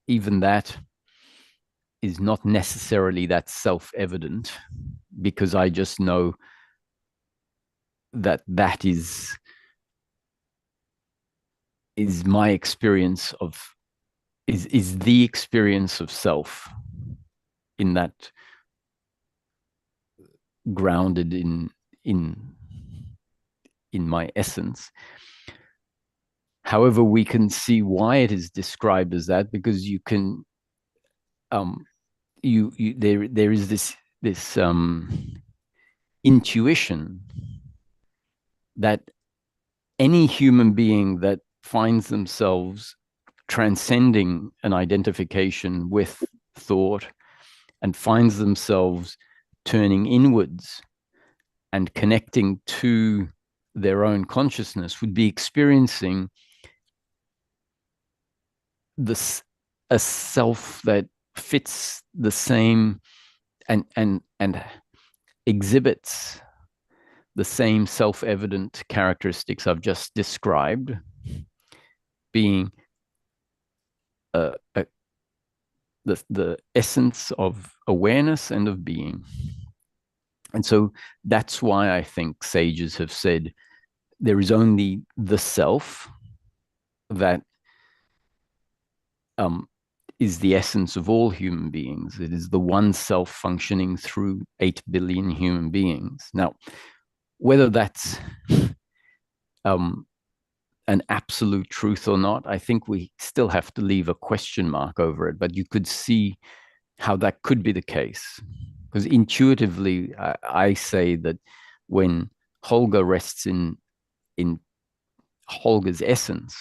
even that is not necessarily that self-evident, because I just know that is my experience of, is the experience of self, in that grounded in my essence. However, we can see why it is described as that, because you can there is this intuition that any human being that finds themselves transcending an identification with thought and finds themselves turning inwards and connecting to their own consciousness would be experiencing a self that fits the same and exhibits the same self-evident characteristics I've just described, being the essence of awareness and of being. And so that's why I think sages have said there is only the self that is the essence of all human beings. It is the one self functioning through 8 billion human beings. Now, whether that's an absolute truth or not, I think we still have to leave a question mark over it. But you could see how that could be the case. Because intuitively, I say that when Holger rests in Holger's essence,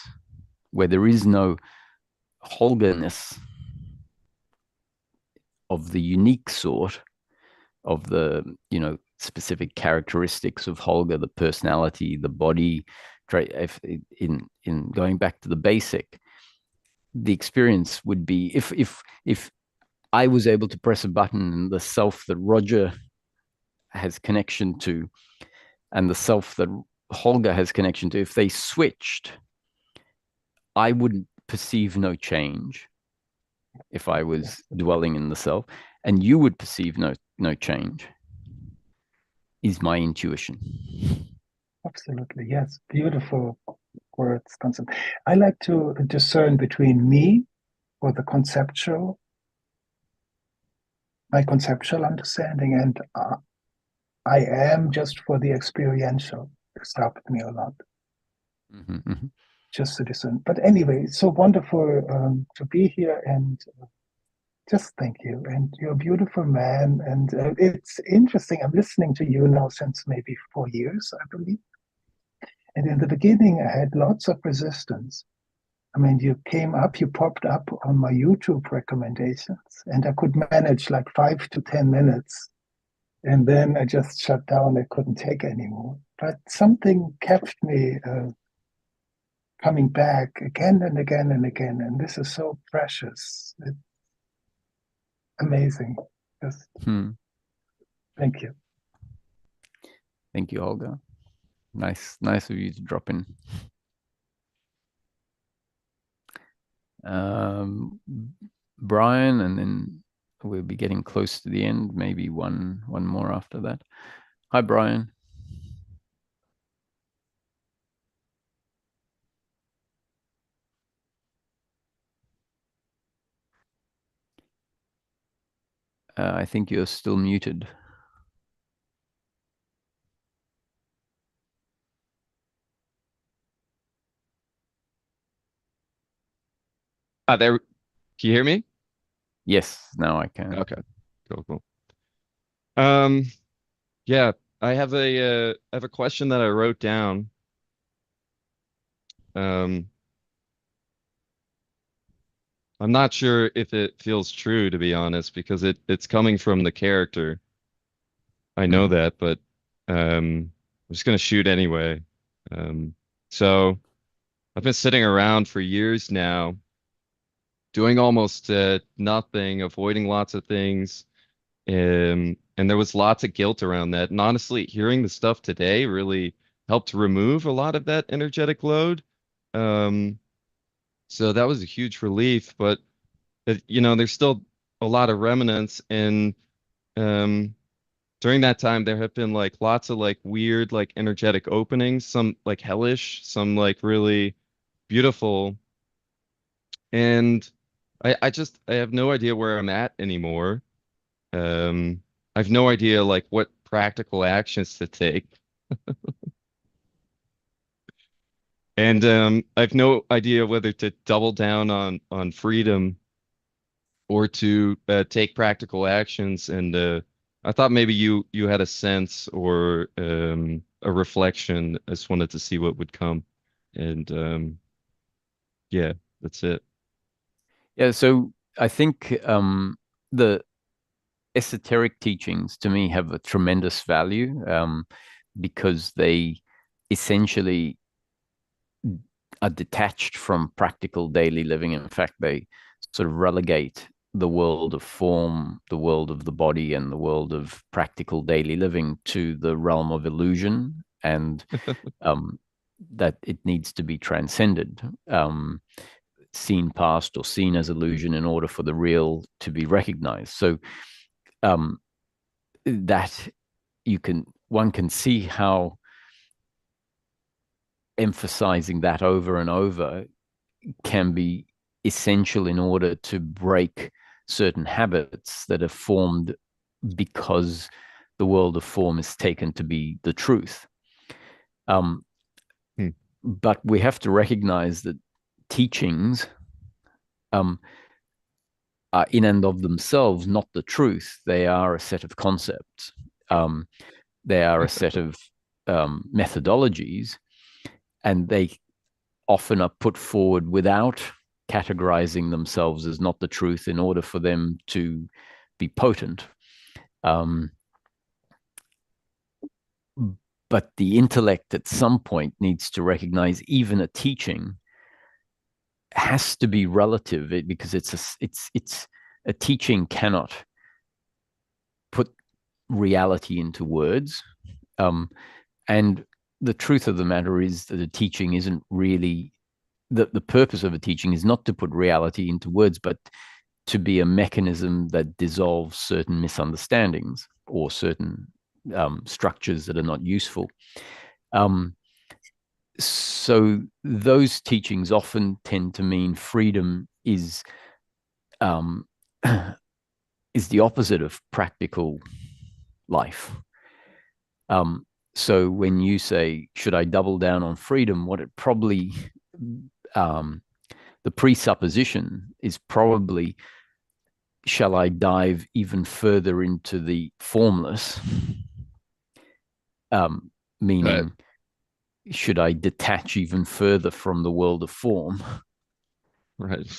where there is no Holgerness of the unique sort, of the specific characteristics of Holger, the personality, the body trait. In going back to the basic, the experience would be if I was able to press a button and the self that Roger has connection to and the self that Holger has connection to, if they switched, I would perceive no change if I was dwelling in the self, and you would perceive no change, is my intuition. Absolutely, yes. Beautiful words, concept. I like to discern between me or the conceptual, my conceptual understanding, and I am just for the experiential. It's helped me a lot. Mm-hmm, mm-hmm. Just to discern. But anyway, it's so wonderful to be here, and just thank you. And you're a beautiful man. And it's interesting. I'm listening to you now since maybe 4 years, I believe. And in the beginning, I had lots of resistance. I mean, you popped up on my YouTube recommendations, and I could manage like 5 to 10 minutes. And then I just shut down. I couldn't take anymore. But something kept me coming back again and again and again. And this is so precious. It's amazing. Just thank you. Thank you, Olga. Nice of you to drop in. Brian, and then we'll be getting close to the end, maybe one more after that. Hi, Brian. I think you're still muted. There. Can you hear me? Yes, now I can. Okay. Cool. Yeah, I have a question that I wrote down. I'm not sure if it feels true, to be honest, because it's coming from the character. I know that, but I'm just gonna shoot anyway. So I've been sitting around for years now, doing almost nothing, avoiding lots of things. And there was lots of guilt around that. And honestly, hearing the stuff today really helped remove a lot of that energetic load. So that was a huge relief, but there's still a lot of remnants. And during that time, there have been like lots of like weird, like energetic openings, some like hellish, some like really beautiful. And I have no idea where I'm at anymore. I have no idea like what practical actions to take. And I have no idea whether to double down on freedom or to take practical actions. And I thought maybe you had a sense or a reflection. I just wanted to see what would come. And yeah, that's it. Yeah, so I think the esoteric teachings to me have a tremendous value because they essentially are detached from practical daily living. In fact, they sort of relegate the world of form, the world of the body, and the world of practical daily living to the realm of illusion, and that it needs to be transcended, seen past or seen as illusion in order for the real to be recognized. So that one can see how emphasizing that over and over can be essential in order to break certain habits that are formed because the world of form is taken to be the truth. But we have to recognize that teachings are in and of themselves not the truth. They are a set of concepts. They are a set of methodologies, and they often are put forward without categorizing themselves as not the truth in order for them to be potent. But the intellect at some point needs to recognize even a teaching has to be relative, because it's a teaching cannot put reality into words. And the truth of the matter is that a teaching isn't really, the purpose of a teaching is not to put reality into words, but to be a mechanism that dissolves certain misunderstandings or certain structures that are not useful. So those teachings often tend to mean freedom is the opposite of practical life. So when you say, should I double down on freedom, what it probably, the presupposition is probably, shall I dive even further into the formless? Meaning, should I detach even further from the world of form? Right.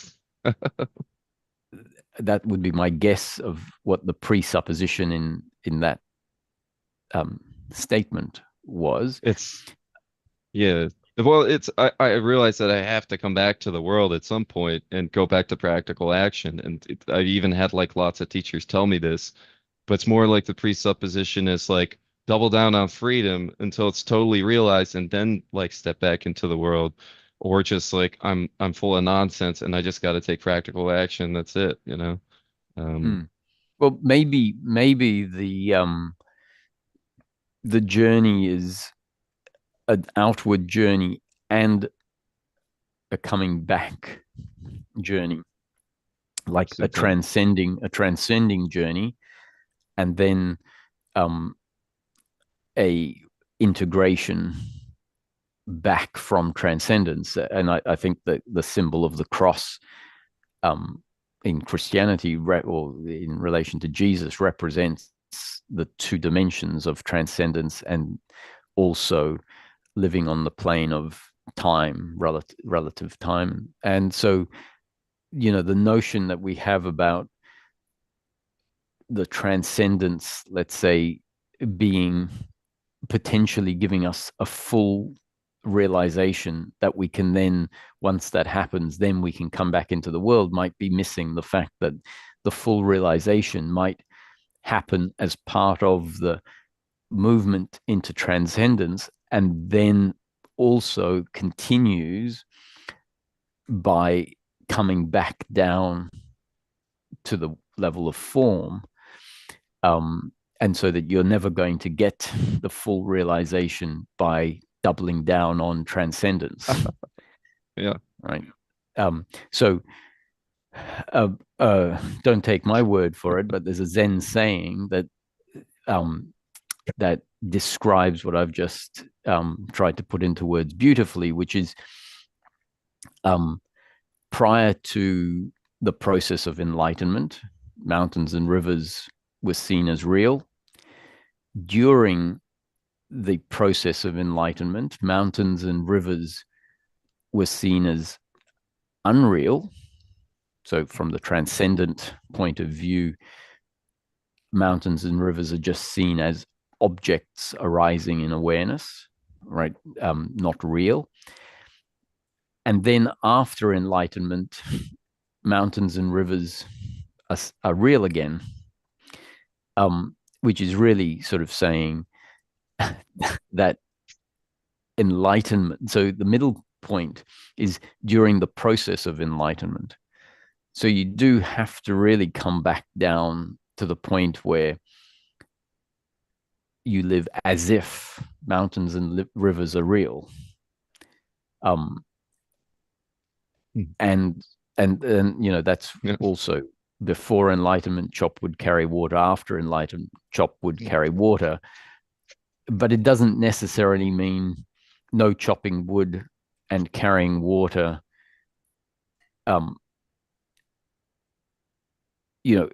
That would be my guess of what the presupposition in that statement was. Yeah. Well, I realize that I have to come back to the world at some point and go back to practical action. And I've even had like lots of teachers tell me this, but it's more like the presupposition is like double down on freedom until it's totally realized and then like step back into the world. Or just like I'm full of nonsense and I just got to take practical action. That's it, you know? Well, maybe the journey is an outward journey and a coming back journey, like a transcending journey, and then a integration back from transcendence. And I think that the symbol of the cross in Christianity, or in relation to Jesus, represents the two dimensions of transcendence and also living on the plane of time, relative time. And so, you know, the notion that we have about the transcendence, let's say, being potentially giving us a full realization that we can then, once that happens, then we can come back into the world, might be missing the fact that the full realization might happen as part of the movement into transcendence, and then also continues by coming back down to the level of form. And so that you're never going to get the full realization by doubling down on transcendence. Yeah. Right. So don't take my word for it, but there's a Zen saying that that describes what I've just tried to put into words beautifully, which is prior to the process of enlightenment, mountains and rivers were seen as real. During the process of enlightenment, mountains and rivers were seen as unreal. So from the transcendent point of view, mountains and rivers are just seen as objects arising in awareness, right? Not real. And then after enlightenment, mountains and rivers are real again, which is really sort of saying that enlightenment. So the middle point is during the process of enlightenment. So you do have to really come back down to the point where you live as if mountains and rivers are real. And you know, that's also before enlightenment, chop wood, carry water. After enlightenment, chop wood, carry water. But it doesn't necessarily mean no chopping wood and carrying water. You know,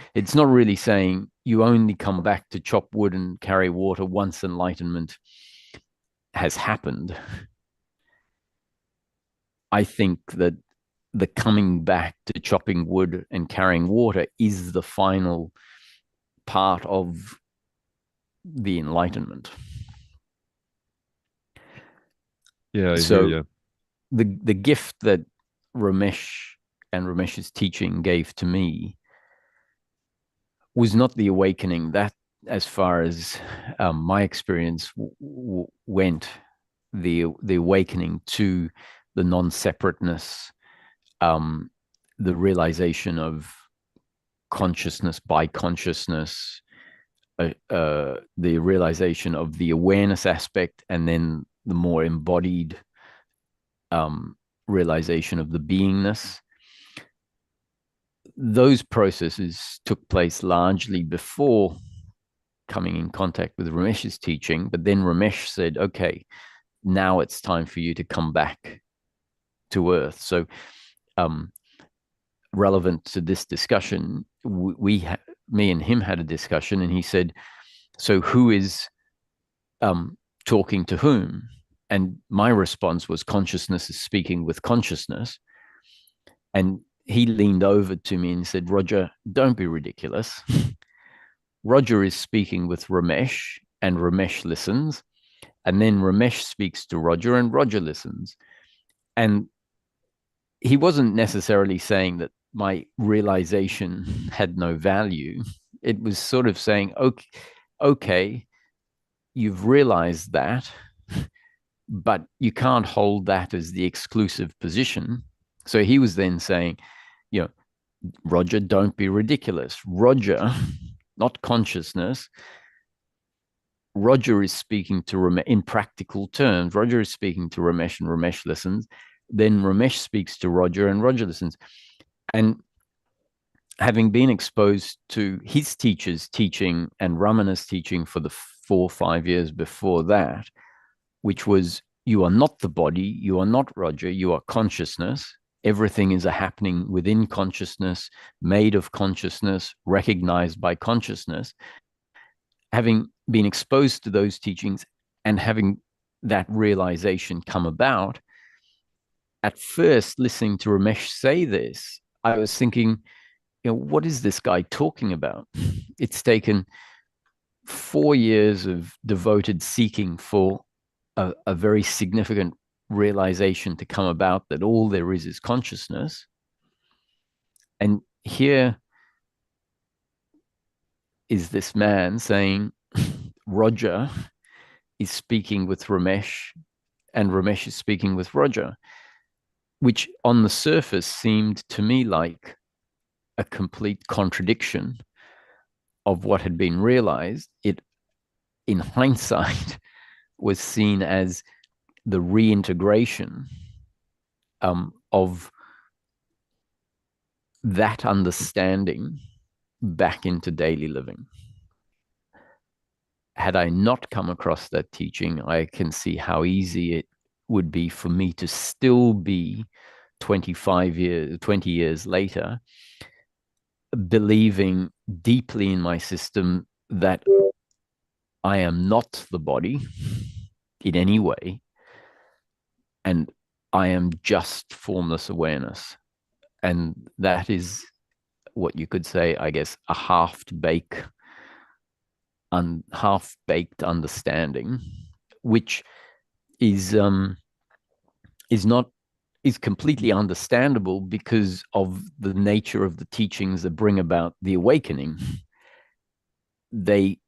it's not really saying you only come back to chop wood and carry water once enlightenment has happened. I think that the coming back to chopping wood and carrying water is the final part of the enlightenment. Yeah, I hear you. The gift that Ramesh and Ramesh's teaching gave to me was not the awakening. That, as far as my experience went, the awakening to the non-separateness, the realization of consciousness by consciousness, the realization of the awareness aspect, and then the more embodied realization of the beingness. Those processes took place largely before coming in contact with Ramesh's teaching, but then Ramesh said, okay, now it's time for you to come back to earth. So relevant to this discussion, me and him had a discussion, and he said, so who is talking to whom? And my response was, consciousness is speaking with consciousness. And he leaned over to me and said, Roger, don't be ridiculous. Roger is speaking with Ramesh, and Ramesh listens. And then Ramesh speaks to Roger, and Roger listens. And he wasn't necessarily saying that my realization had no value. It was sort of saying, okay, you've realized that, but you can't hold that as the exclusive position. So he was then saying, Roger, don't be ridiculous. Roger, not consciousness. Roger is speaking to Ramesh in practical terms. Roger is speaking to Ramesh, and Ramesh listens. Then Ramesh speaks to Roger, and Roger listens. And having been exposed to his teacher's teaching and Ramana's teaching for the 4 or 5 years before that, which was, you are not the body, you are not Roger, you are consciousness. Everything is a happening within consciousness, made of consciousness, recognized by consciousness. Having been exposed to those teachings and having that realization come about, at first listening to Ramesh say this, I was thinking, what is this guy talking about? It's taken 4 years of devoted seeking for a very significant realization to come about that all there is consciousness. And here is this man saying, Roger is speaking with Ramesh, and Ramesh is speaking with Roger, which on the surface seemed to me like a complete contradiction of what had been realized. It, in hindsight, was seen as the reintegration of that understanding back into daily living. Had I not come across that teaching, I can see how easy it would be for me to still be 20 years later, believing deeply in my system that I am not the body in any way, and I am just formless awareness. And that is what you could say, I guess, a half-baked understanding, which is completely understandable because of the nature of the teachings that bring about the awakening. They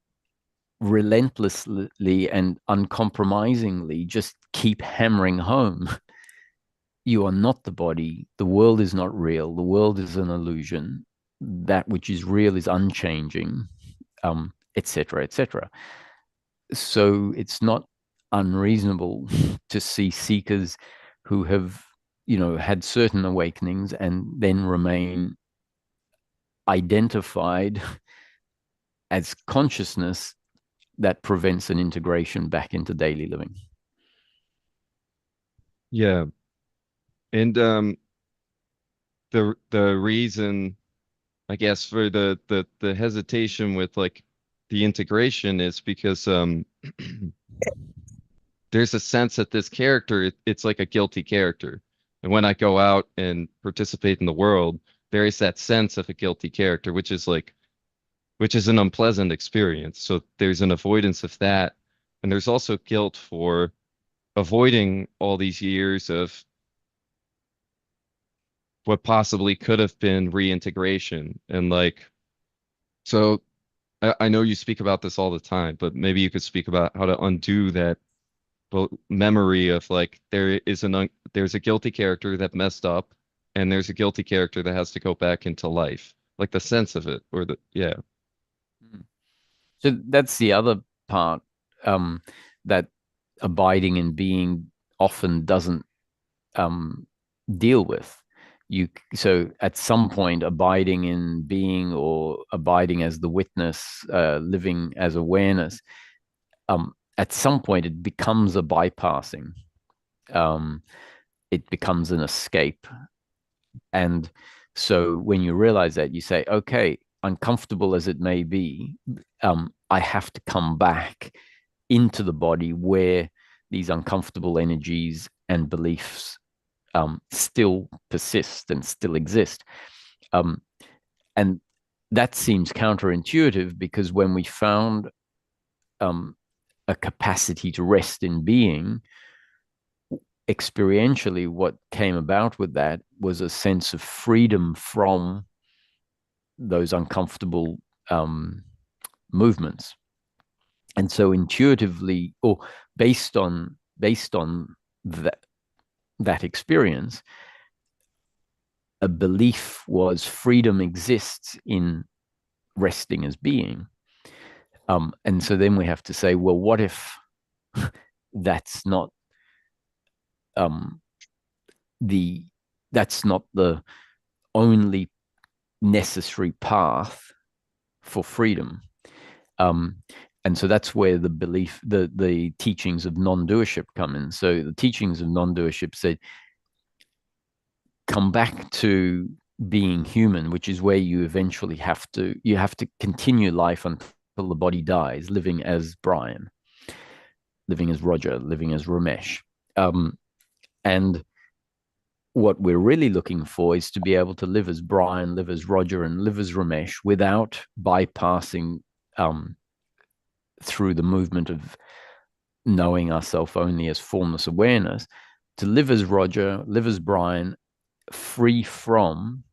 relentlessly and uncompromisingly just keep hammering home, you are not the body, the world is not real, the world is an illusion, that which is real is unchanging, etc., etc. So it's not unreasonable to see seekers who have, had certain awakenings and then remain identified as consciousness that prevents an integration back into daily living. Yeah. And the reason, I guess, for the hesitation with like the integration is because there's a sense that this character, it's like a guilty character. And when I go out and participate in the world, there is that sense of a guilty character, which is an unpleasant experience. So there's an avoidance of that. And there's also guilt for avoiding all these years of what possibly could have been reintegration. And like, So I know you speak about this all the time, but maybe you could speak about how to undo that memory of like there's a guilty character that messed up, and there's a guilty character that has to go back into life, like the sense of it, or the yeah. So that's the other part, that abiding in being often doesn't deal with. So at some point, abiding in being or abiding as the witness, living as awareness, at some point it becomes a bypassing. It becomes an escape. And so when you realize that, you say, okay, uncomfortable as it may be, I have to come back into the body where these uncomfortable energies and beliefs still persist and still exist. And that seems counterintuitive, because when we found a capacity to rest in being, experientially, what came about with that was a sense of freedom from those uncomfortable movements. And so intuitively, or based on that experience, a belief was freedom exists in resting as being. And so then we have to say, well, what if that's not that's not the only necessary path for freedom? And so that's where the belief, the teachings of non-doership come in. So the teachings of non-doership said, come back to being human, which is where you eventually have to continue life until the body dies, living as Brian, living as Roger, living as Ramesh. And what we're really looking for is to be able to live as Brian, live as Roger, and live as Ramesh without bypassing through the movement of knowing ourselves only as formless awareness, to live as Roger, live as Brian, free from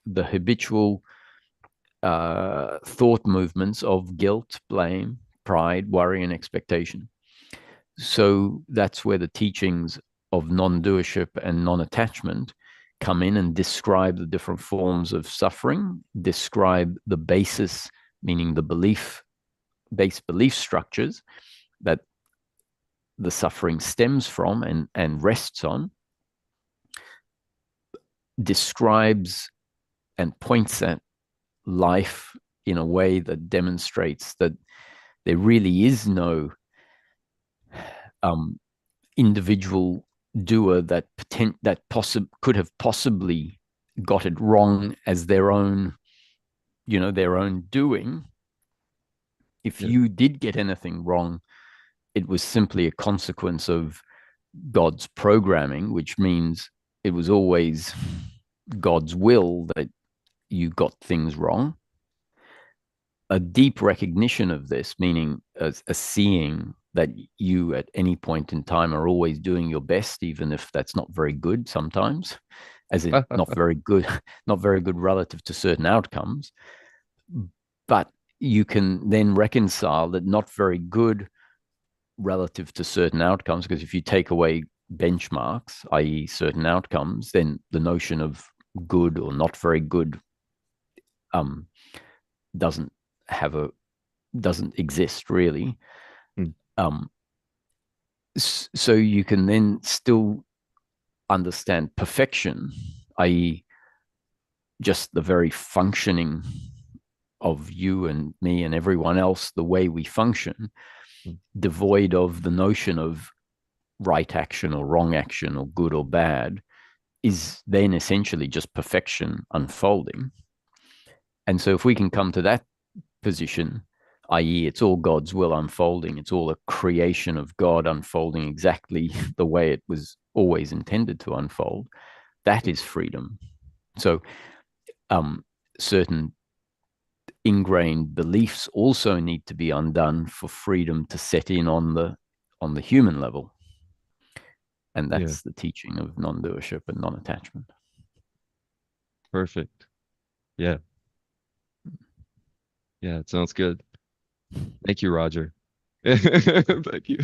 the habitual thought movements of guilt, blame, pride, worry, and expectation. So that's where the teachings of non-doership and non-attachment come in and describe the different forms of suffering, describe the basis, meaning the base belief structures that the suffering stems from and rests on, describes and points at life in a way that demonstrates that there really is no individual doer that could have possibly got it wrong as their own, their own doing. If you did get anything wrong, it was simply a consequence of God's programming, which means it was always God's will that you got things wrong. A deep recognition of this, meaning a seeing that you at any point in time are always doing your best, even if that's not very good sometimes, as in not very good relative to certain outcomes. But you can then reconcile that not very good relative to certain outcomes, because if you take away benchmarks, i.e. certain outcomes, then the notion of good or not very good doesn't exist really. So you can then still understand perfection, i.e. just the very functioning of you and me and everyone else, the way we function, devoid of the notion of right action or wrong action or good or bad, is then essentially just perfection unfolding. And so if we can come to that position, i.e. it's all God's will unfolding, it's all a creation of God unfolding exactly the way it was always intended to unfold, that is freedom. So certain ingrained beliefs also need to be undone for freedom to set in on the human level. And that's the teaching of non-doership and non-attachment. Perfect. Yeah. Yeah, it sounds good. Thank you, Roger. Thank you.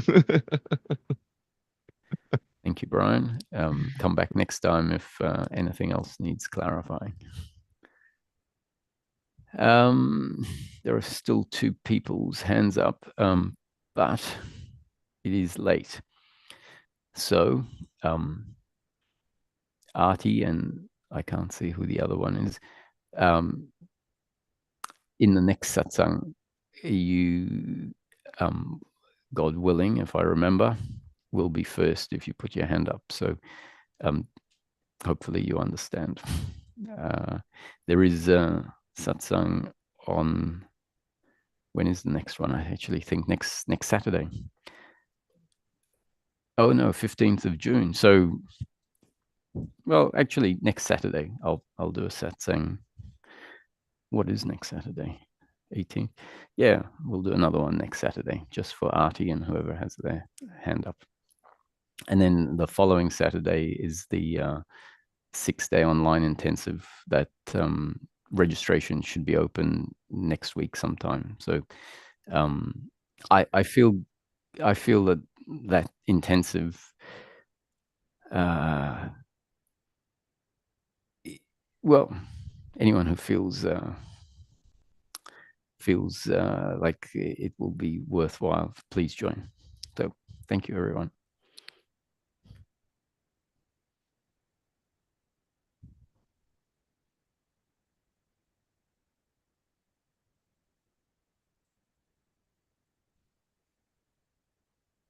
Thank you, Brian. Come back next time if anything else needs clarifying. There are still 2 people's hands up, but it is late. So, Artie and I can't see who the other one is. In the next satsang, you, God willing, if I remember, will be first if you put your hand up. So hopefully you understand. There is a satsang on, when is the next one? I actually think next Saturday. Oh no, 15th of June. So, well, actually next Saturday, I'll do a satsang. What is next Saturday? 18th. Yeah, we'll do another one next Saturday, just for Artie and whoever has their hand up. And then the following Saturday is the 6-day online intensive that registration should be open next week sometime. So I feel that intensive well, anyone who feels like it will be worthwhile, please join. So thank you, everyone.